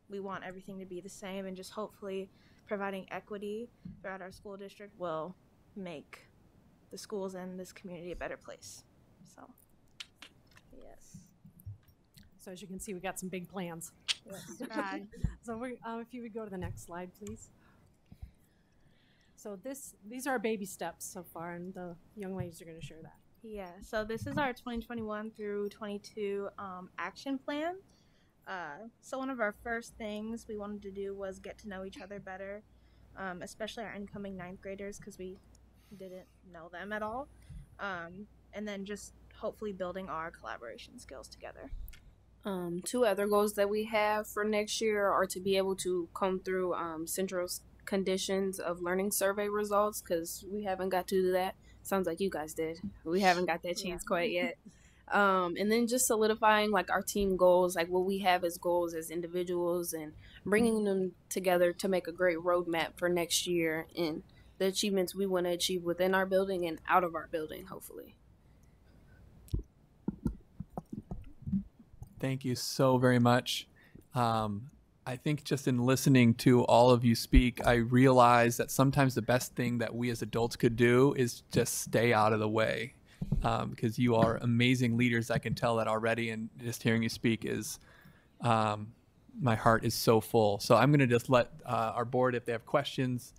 we want everything to be the same, and just hopefully providing equity throughout our school district will make the schools and this community a better place. So, yes. So as you can see, we got some big plans. Yes. So if you would go to the next slide, please. So these are baby steps so far, and the young ladies are going to share that. Yeah, so this is our 2021 through 22 action plan. So one of our first things we wanted to do was get to know each other better, especially our incoming 9th graders, because we didn't know them at all. And then just hopefully building our collaboration skills together. 2 other goals that we have for next year are to be able to come through Central's conditions of learning survey results, because we haven't got to do that. Sounds like you guys did. We haven't got that chance quite yet. And then just solidifying like our team goals, like what we have as goals as individuals, and bringing them together to make a great roadmap for next year and the achievements we want to achieve within our building and out of our building, hopefully. Thank you so very much. I think just in listening to all of you speak, I realized that sometimes the best thing that we as adults could do is just stay out of the way, because you are amazing leaders. I can tell that already, and just hearing you speak is, my heart is so full. So I'm going to just let our board, if they have questions.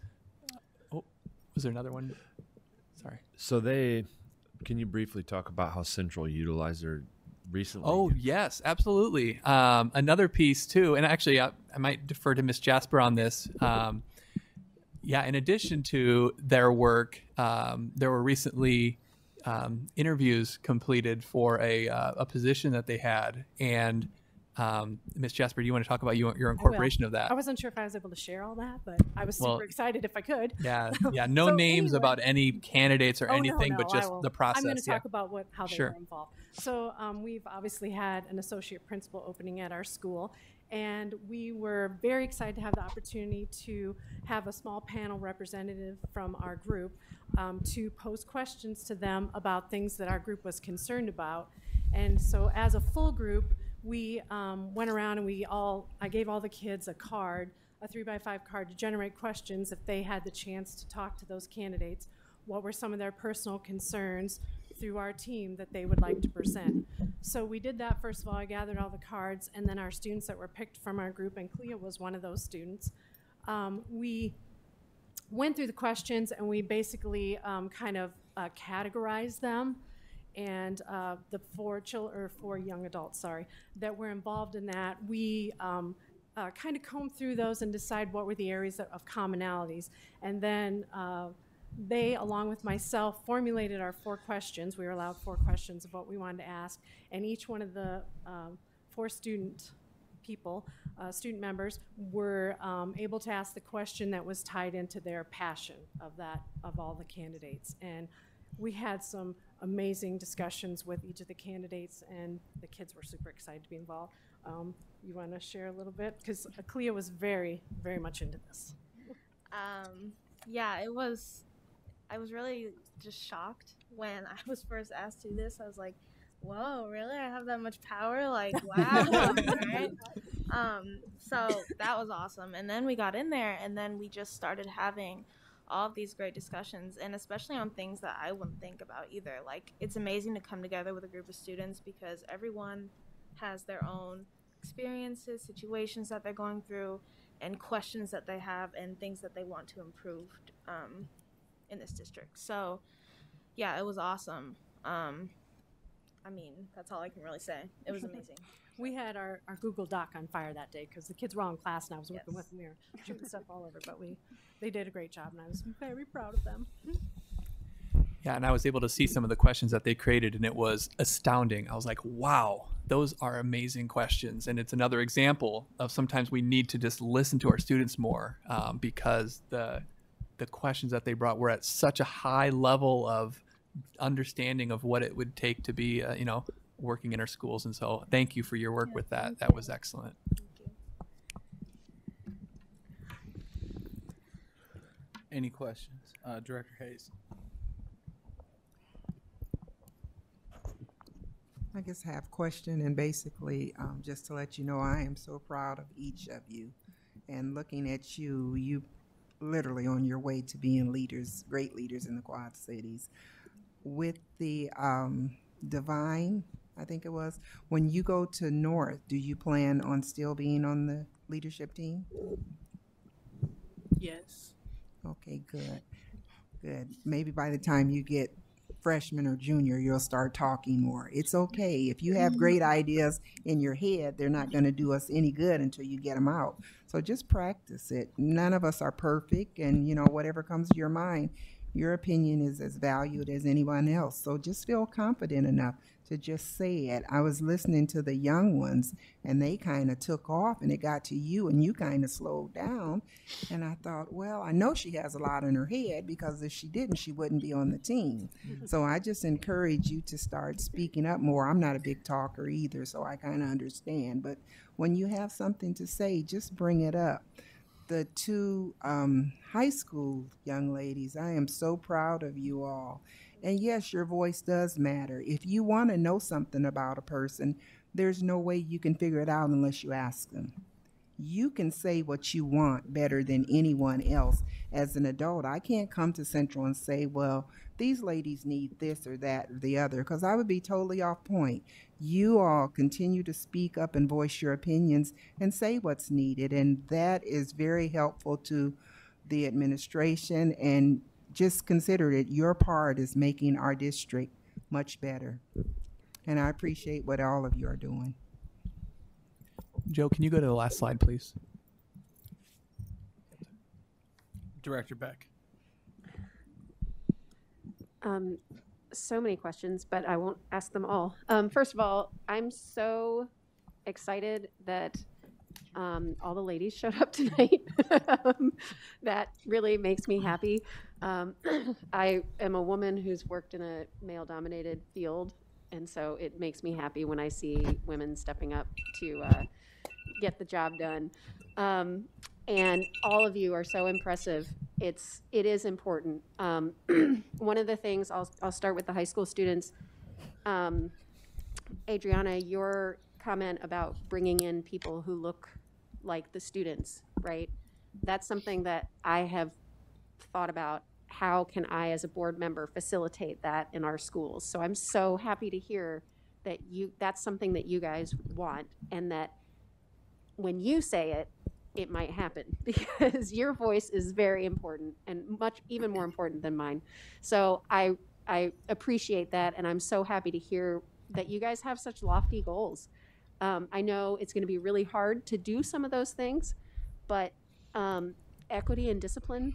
Oh, was there another one? Sorry. So can you briefly talk about how Central utilized their recently? Oh, yes, absolutely. Another piece too, and actually I might defer to Ms. Jasper on this. Yeah, in addition to their work, there were recently interviews completed for a position that they had. And Ms. Jasper, do you want to talk about your incorporation of that? I wasn't sure if I was able to share all that, but I was Well, super excited if I could. Yeah, no So names anyway. about any candidates or anything, no, but just the process. I'm going to yeah. talk about how they Sure. were involved. So we've obviously had an associate principal opening at our school, and we were very excited to have the opportunity to have a small panel representative from our group to pose questions to them about things that our group was concerned about. And so as a full group, we went around and I gave all the kids a 3x5 card to generate questions if they had the chance to talk to those candidates. What were some of their personal concerns through our team that they would like to present? So we did that. First of all, I gathered all the cards, and then our students that were picked from our group, and Clea was one of those students. We went through the questions, and we basically kind of categorized them. And the four young adults, that were involved in that, we kind of combed through those and decide what were the areas of commonalities. And then they, along with myself, formulated our 4 questions. We were allowed 4 questions of what we wanted to ask. And each one of the 4 student members were able to ask the question that was tied into their passion of all the candidates. And we had some amazing discussions with each of the candidates, and the kids were super excited to be involved. You want to share a little bit? Because Clea was very, very much into this. Yeah, I was really just shocked when I was first asked to do this. I was like, whoa, really? I have that much power? Like, wow. Right? So that was awesome. And then we got in there, and then we just started having all of these great discussions, and especially on things that I wouldn't think about either. Like, it's amazing to come together with a group of students because everyone has their own experiences, situations that they're going through, and questions that they have, and things that they want to improve in this district. So yeah, it was awesome. I mean, that's all I can really say. It was amazing. We had our Google Doc on fire that day because the kids were all in class, and I was working with them. We were shooting stuff all over, but they did a great job, and I was very proud of them. Yeah, and I was able to see some of the questions that they created, and it was astounding. I was like, wow, those are amazing questions. And it's another example of sometimes we need to just listen to our students more because the questions that they brought were at such a high level of understanding of what it would take to be, working in our schools. And so thank you for your work with that. That was excellent. Any questions? Director Hayes. I guess I have a question, and basically just to let you know, I am so proud of each of you. And looking at you literally on your way to being leaders, great leaders in the Quad Cities. With the Divine, I think it was, when you go to North, do you plan on still being on the leadership team? Yes. Okay, good. Good. Maybe by the time you get freshman or junior, you'll start talking more. It's okay. If you have great ideas in your head, they're not going to do us any good until you get them out. So just practice it. None of us are perfect, and whatever comes to your mind, your opinion is as valued as anyone else. So just feel confident enough to just say it. I was listening to the young ones, and they kind of took off, and it got to you, and you kind of slowed down. And I thought, well, I know she has a lot in her head, because if she didn't, she wouldn't be on the team. So I just encourage you to start speaking up more. I'm not a big talker either, so I kind of understand. But when you have something to say, just bring it up. The two high school young ladies, I am so proud of you all. And yes, your voice does matter. If you want to know something about a person, there's no way you can figure it out unless you ask them. You can say what you want better than anyone else. As an adult, I can't come to Central and say, well, these ladies need this or that or the other, because I would be totally off point. You all continue to speak up and voice your opinions and say what's needed, and that is very helpful to the administration. And just consider it, your part is making our district much better. And I appreciate what all of you are doing. Joe, can you go to the last slide, please? Director Beck. So many questions, but I won't ask them all. First of all, I'm so excited that all the ladies showed up tonight. That really makes me happy. I am a woman who's worked in a male-dominated field, and so it makes me happy when I see women stepping up to get the job done. And all of you are so impressive. It is important. One of the things, I'll start with the high school students. Adriana, your comment about bringing in people who look like the students, right? That's something that I have thought about. How can I, as a board member, facilitate that in our schools? So I'm so happy to hear that that's something that you guys want, and that when you say it, it might happen, because your voice is very important, and even more important than mine. So I appreciate that, and I'm so happy to hear that you guys have such lofty goals. I know it's going to be really hard to do some of those things, but equity and discipline,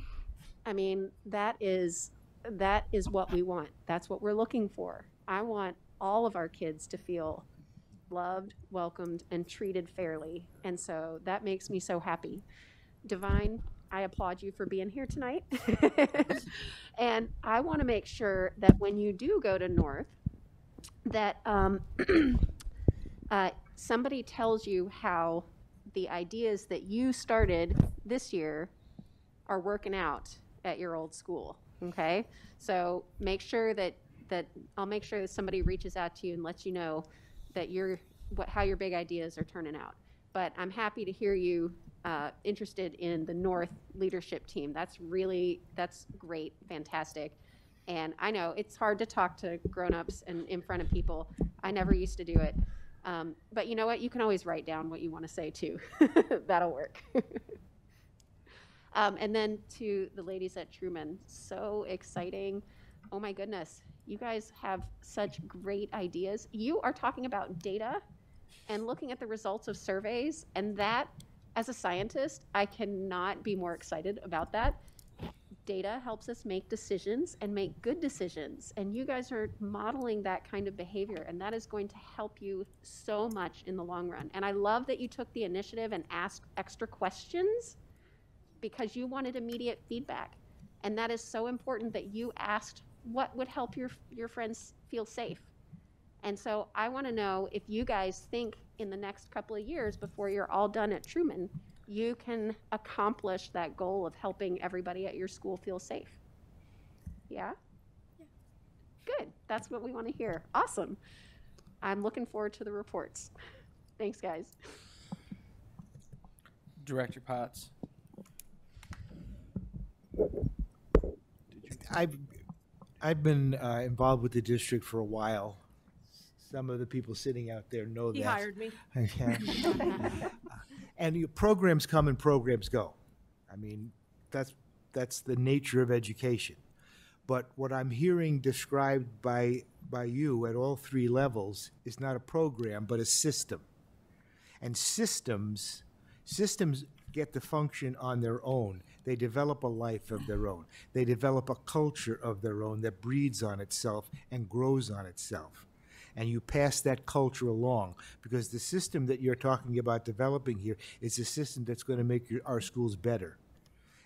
I mean, that is what we want. That's what we're looking for. I want all of our kids to feel loved, welcomed, and treated fairly. And so that makes me so happy. Divine, I applaud you for being here tonight. And I want to make sure that when you do go to North, that somebody tells you how the ideas that you started this year are working out at your old school. Okay? So make sure that I'll make sure that somebody reaches out to you and lets you know that how your big ideas are turning out. But I'm happy to hear you interested in the North leadership team. That's great, fantastic. And I know it's hard to talk to grown-ups and in front of people. I never used to do it. But you know what? You can always write down what you want to say too. That'll work. And then to the ladies at Truman, so exciting. Oh my goodness. You guys have such great ideas. You are talking about data and looking at the results of surveys, and that, as a scientist, I cannot be more excited about that. Data helps us make decisions and make good decisions, and you guys are modeling that kind of behavior, and that is going to help you so much in the long run. And I love that you took the initiative and asked extra questions because you wanted immediate feedback, and that is so important that you asked what would help your friends feel safe. And so I want to know if you guys think in the next couple of years, before you're all done at Truman, you can accomplish that goal of helping everybody at your school feel safe. Yeah? Yeah. Good. That's what we want to hear. Awesome. I'm looking forward to the reports. Thanks, guys. Director Potts. I've been involved with the district for a while. Some of the people sitting out there know that. He hired me. And programs come and programs go. I mean, that's the nature of education. But what I'm hearing described by you at all three levels is not a program, but a system. And systems get to function on their own. They develop a life of their own. They develop a culture of their own that breeds on itself and grows on itself. and you pass that culture along, because the system that you're talking about developing here is a system that's going to make our schools better.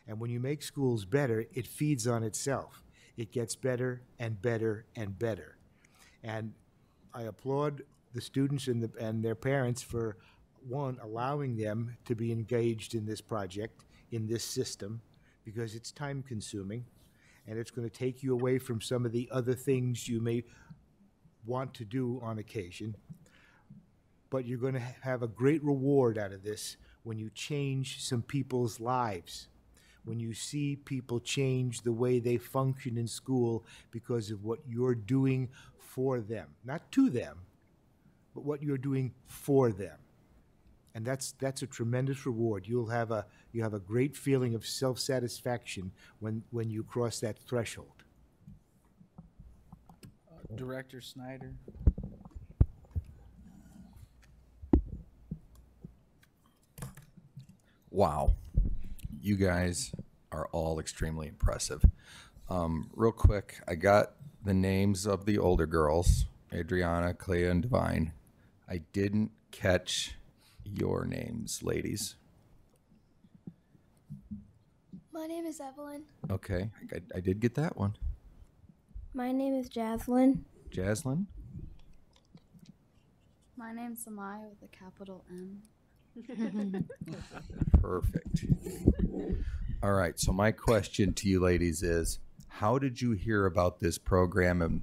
And when you make schools better, it feeds on itself. It gets better and better and better. And I applaud the students and their parents for, one, allowing them to be engaged in this project, in this system, because it's time consuming and it's going to take you away from some of the other things you may want to do on occasion. But you're going to have a great reward out of this when you change some people's lives, when you see people change the way they function in school because of what you're doing for them, not to them, but what you're doing for them. And that's a tremendous reward. You have a great feeling of self-satisfaction when you cross that threshold. Director Snyder. Wow, you guys are all extremely impressive. Real quick, I got the names of the older girls, Adriana, Clea, and Divine. I didn't catch your names, ladies. My name is Evelyn. Okay, I did get that one. My name is Jaslyn. Jaslyn? My name's Samaya with a capital M. Perfect. All right, so my question to you ladies is, how did you hear about this program, and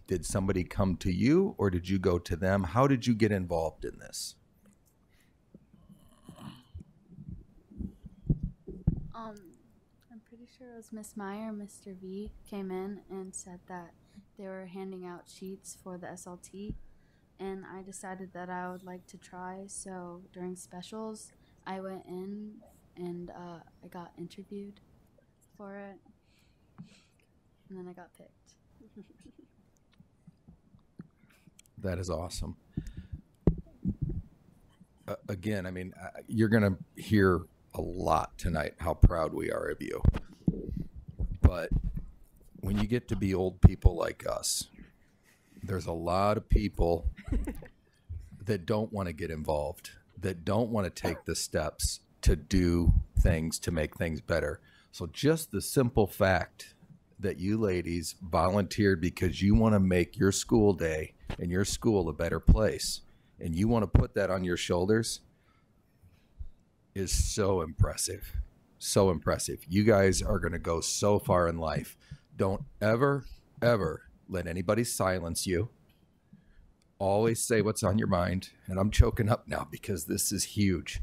did somebody come to you or did you go to them? How did you get involved in this? I'm pretty sure it was Miss Meyer, Mr. V came in and said that they were handing out sheets for the SLT, and I decided that I would like to try. So during specials, I went in and I got interviewed for it, and then I got picked. That is awesome. Again, I mean, you're going to hear a lot tonight how proud we are of you. But when you get to be old people like us, there's a lot of people that don't want to get involved, that don't want to take the steps to do things to make things better. So just the simple fact that you ladies volunteered because you want to make your school day and your school a better place, and you want to put that on your shoulders, is so impressive. So impressive. You guys are going to go so far in life. Don't ever, ever let anybody silence you. Always say what's on your mind. And I'm choking up now because this is huge.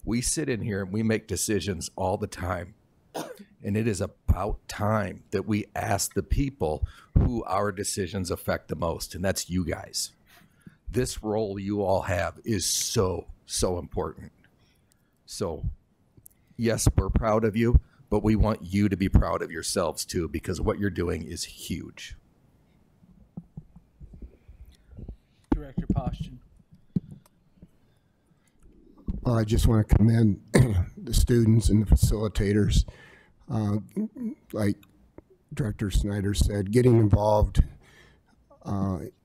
We sit in here and we make decisions all the time. And it is about time that we ask the people who our decisions affect the most. And that's you guys. This role you all have is so, so important. So, yes, we're proud of you, but we want you to be proud of yourselves too, because what you're doing is huge. Director Poston. Well, I just want to commend the students and the facilitators. Like Director Snyder said, getting involved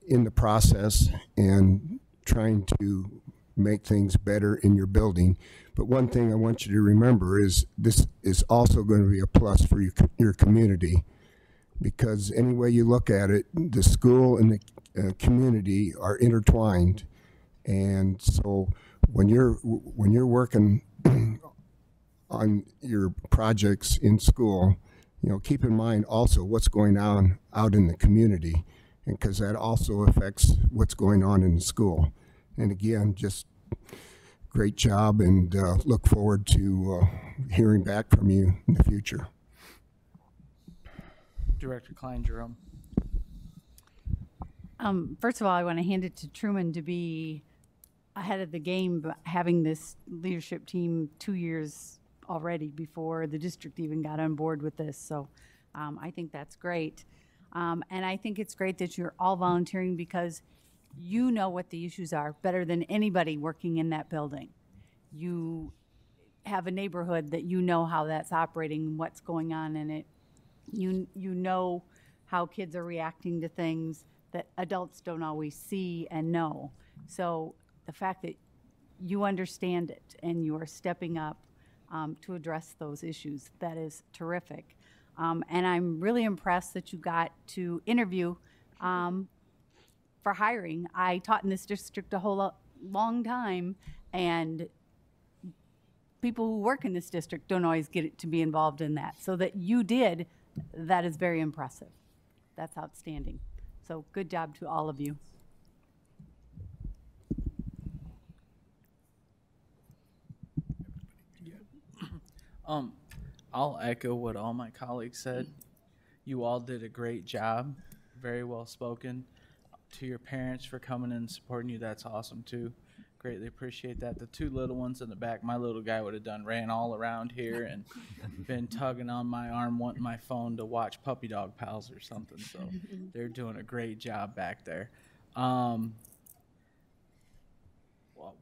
in the process and trying to make things better in your building. But one thing I want you to remember is this is also going to be a plus for your community, because any way you look at it, the school and the community are intertwined. And so when you're working on your projects in school, you know, keep in mind also what's going on out in the community, and because that also affects what's going on in the school. And again, just great job, and look forward to hearing back from you in the future. Director Klein Jerome. First of all, I want to hand it to Truman to be ahead of the game, but having this leadership team 2 years already before the district even got on board with this. So I think that's great. And I think it's great that you're all volunteering, because you know what the issues are better than anybody working in that building. You have a neighborhood that you know how that's operating, what's going on in it. You know how kids are reacting to things. that adults don't always see and know. So the fact that you understand it and you are stepping up to address those issues, that is terrific. And I'm really impressed that you got to interview for hiring. I taught in this district a whole long time, and people who work in this district don't always get it to be involved in that. So that you did, that is very impressive. That's outstanding. So good job to all of you. I'll echo what all my colleagues said. You all did a great job, very well spoken. To your parents for coming and supporting you, that's awesome too. Greatly appreciate that. The two little ones in the back, my little guy would have ran all around here and been tugging on my arm, wanting my phone to watch Puppy Dog Pals or something. So they're doing a great job back there. Well,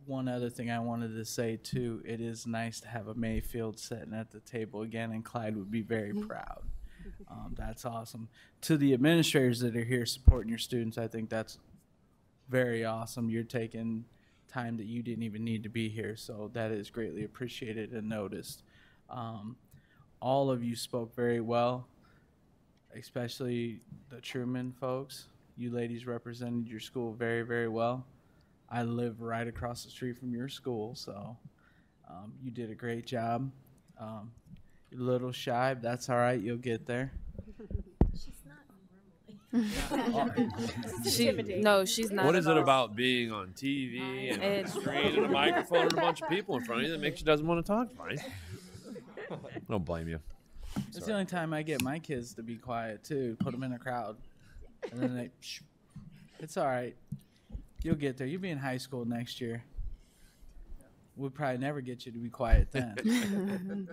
one other thing I wanted to say too, it is nice to have a Mayfield sitting at the table again, and Clyde would be very proud. That's awesome. To the administrators that are here supporting your students, I think that's very awesome. You're taking time that you didn't even need to be here, so that is greatly appreciated and noticed. All of you spoke very well, especially the Truman folks. You ladies represented your school very, very well. I live right across the street from your school, so you did a great job. You're a little shy, but that's all right. You'll get there. She's not normally. She's not. What is it about being on TV and on the screen and a microphone and a bunch of people in front of you that makes you doesn't want to talk? Fine. I don't blame you. It's the only time I get my kids to be quiet too. Put them in a crowd, and then they. Shh. It's all right. You'll get there. You'll be in high school next year. We'll probably never get you to be quiet then.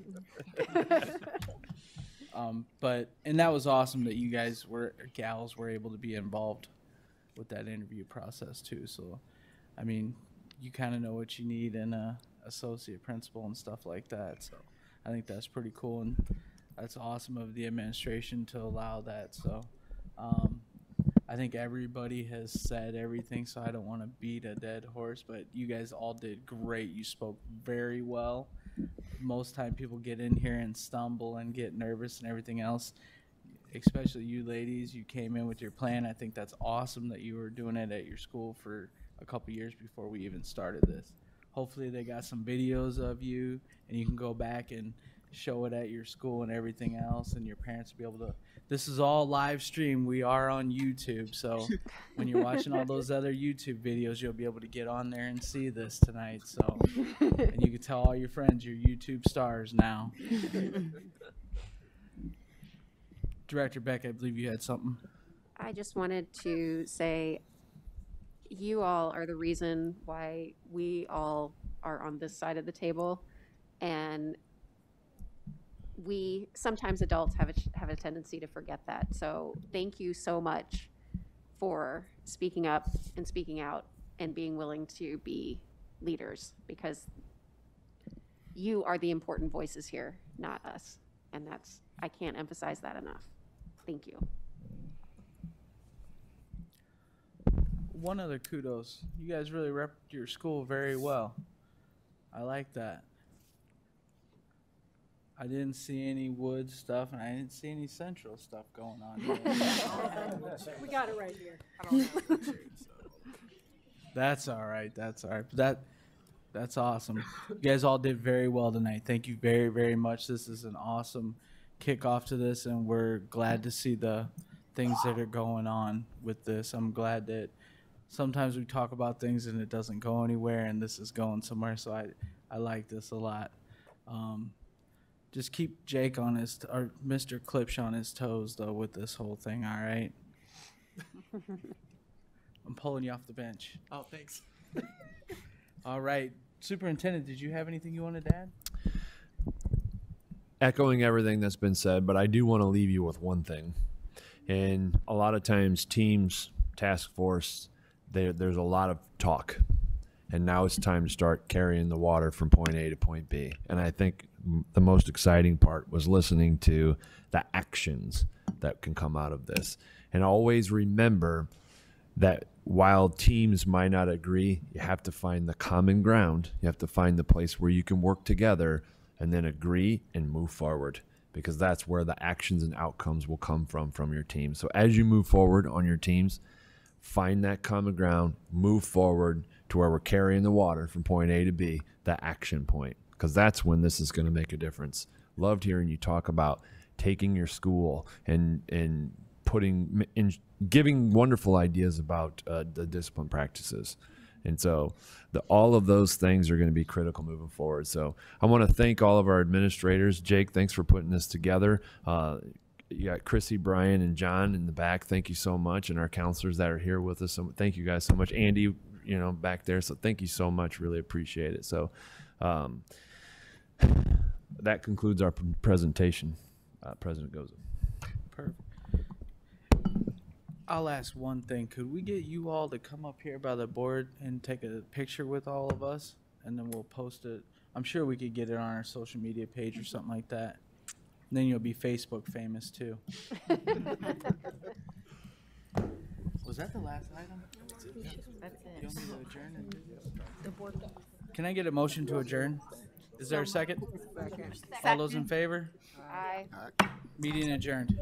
And that was awesome that you guys gals were able to be involved with that interview process too. So, I mean, you kind of know what you need in a associate principal and stuff like that. So I think that's pretty cool, and that's awesome of the administration to allow that. So I think everybody has said everything, so I don't want to beat a dead horse, but you guys all did great. You spoke very well. Most time people get in here and stumble and get nervous and everything else, especially you ladies. You came in with your plan. I think that's awesome that you were doing it at your school for a couple years before we even started this. Hopefully they got some videos of you and you can go back and show it at your school and everything else, and your parents will be able to. This is all live stream. We are on YouTube, so when you're watching all those other YouTube videos, you'll be able to get on there and see this tonight. So, and you can tell all your friends you're YouTube stars now. Director Beck, I believe you had something. I just wanted to say you all are the reason why we all are on this side of the table, and we sometimes adults have a tendency to forget that. So thank you so much for speaking up and speaking out and being willing to be leaders, because you are the important voices here, not us. And I can't emphasize that enough. Thank you. One other kudos. You guys really rep your school very well. I like that. I didn't see any wood stuff, and I didn't see any central stuff going on here. We got it right here. That's all right. That's all right. But that's awesome. You guys all did very well tonight. Thank you very, very much. This is an awesome kickoff to this, and we're glad to see the things that are going on with this. I'm glad that sometimes we talk about things and it doesn't go anywhere, and this is going somewhere. So I like this a lot. Just keep Jake on or Mr. Klipsch on his toes, though, with this whole thing, all right? I'm pulling you off the bench. Oh, thanks. All right. Superintendent, did you have anything you wanted to add? Echoing everything that's been said, but I do want to leave you with one thing. And a lot of times teams, task force, there's a lot of talk. And now it's time to start carrying the water from point A to point B. And I think the most exciting part was listening to the actions that can come out of this. And always remember that while teams might not agree, you have to find the common ground. You have to find the place where you can work together and then agree and move forward, because that's where the actions and outcomes will come from your team. So as you move forward on your teams, find that common ground, move forward to where we're carrying the water from point A to B, the action point, because that's when this is going to make a difference. Loved hearing you talk about taking your school and putting in, giving wonderful ideas about the discipline practices. And so all of those things are going to be critical moving forward. So I want to thank all of our administrators. Jake, thanks for putting this together. You got Chrissy, Brian, and John in the back. Thank you so much. And our counselors that are here with us. So thank you guys so much. Andy, you know, back there. So thank you so much. Really appreciate it. So that concludes our presentation. President Goza. Perfect. I'll ask one thing. Could we get you all to come up here by the board and take a picture with all of us, and then we'll post it? I'm sure we could get it on our social media page or something like that. And then you'll be Facebook famous too. Was that the last item? That's it. You want me to adjourn and do this? Can I get a motion to adjourn? Is there a second? All those in favor? Aye. Meeting adjourned.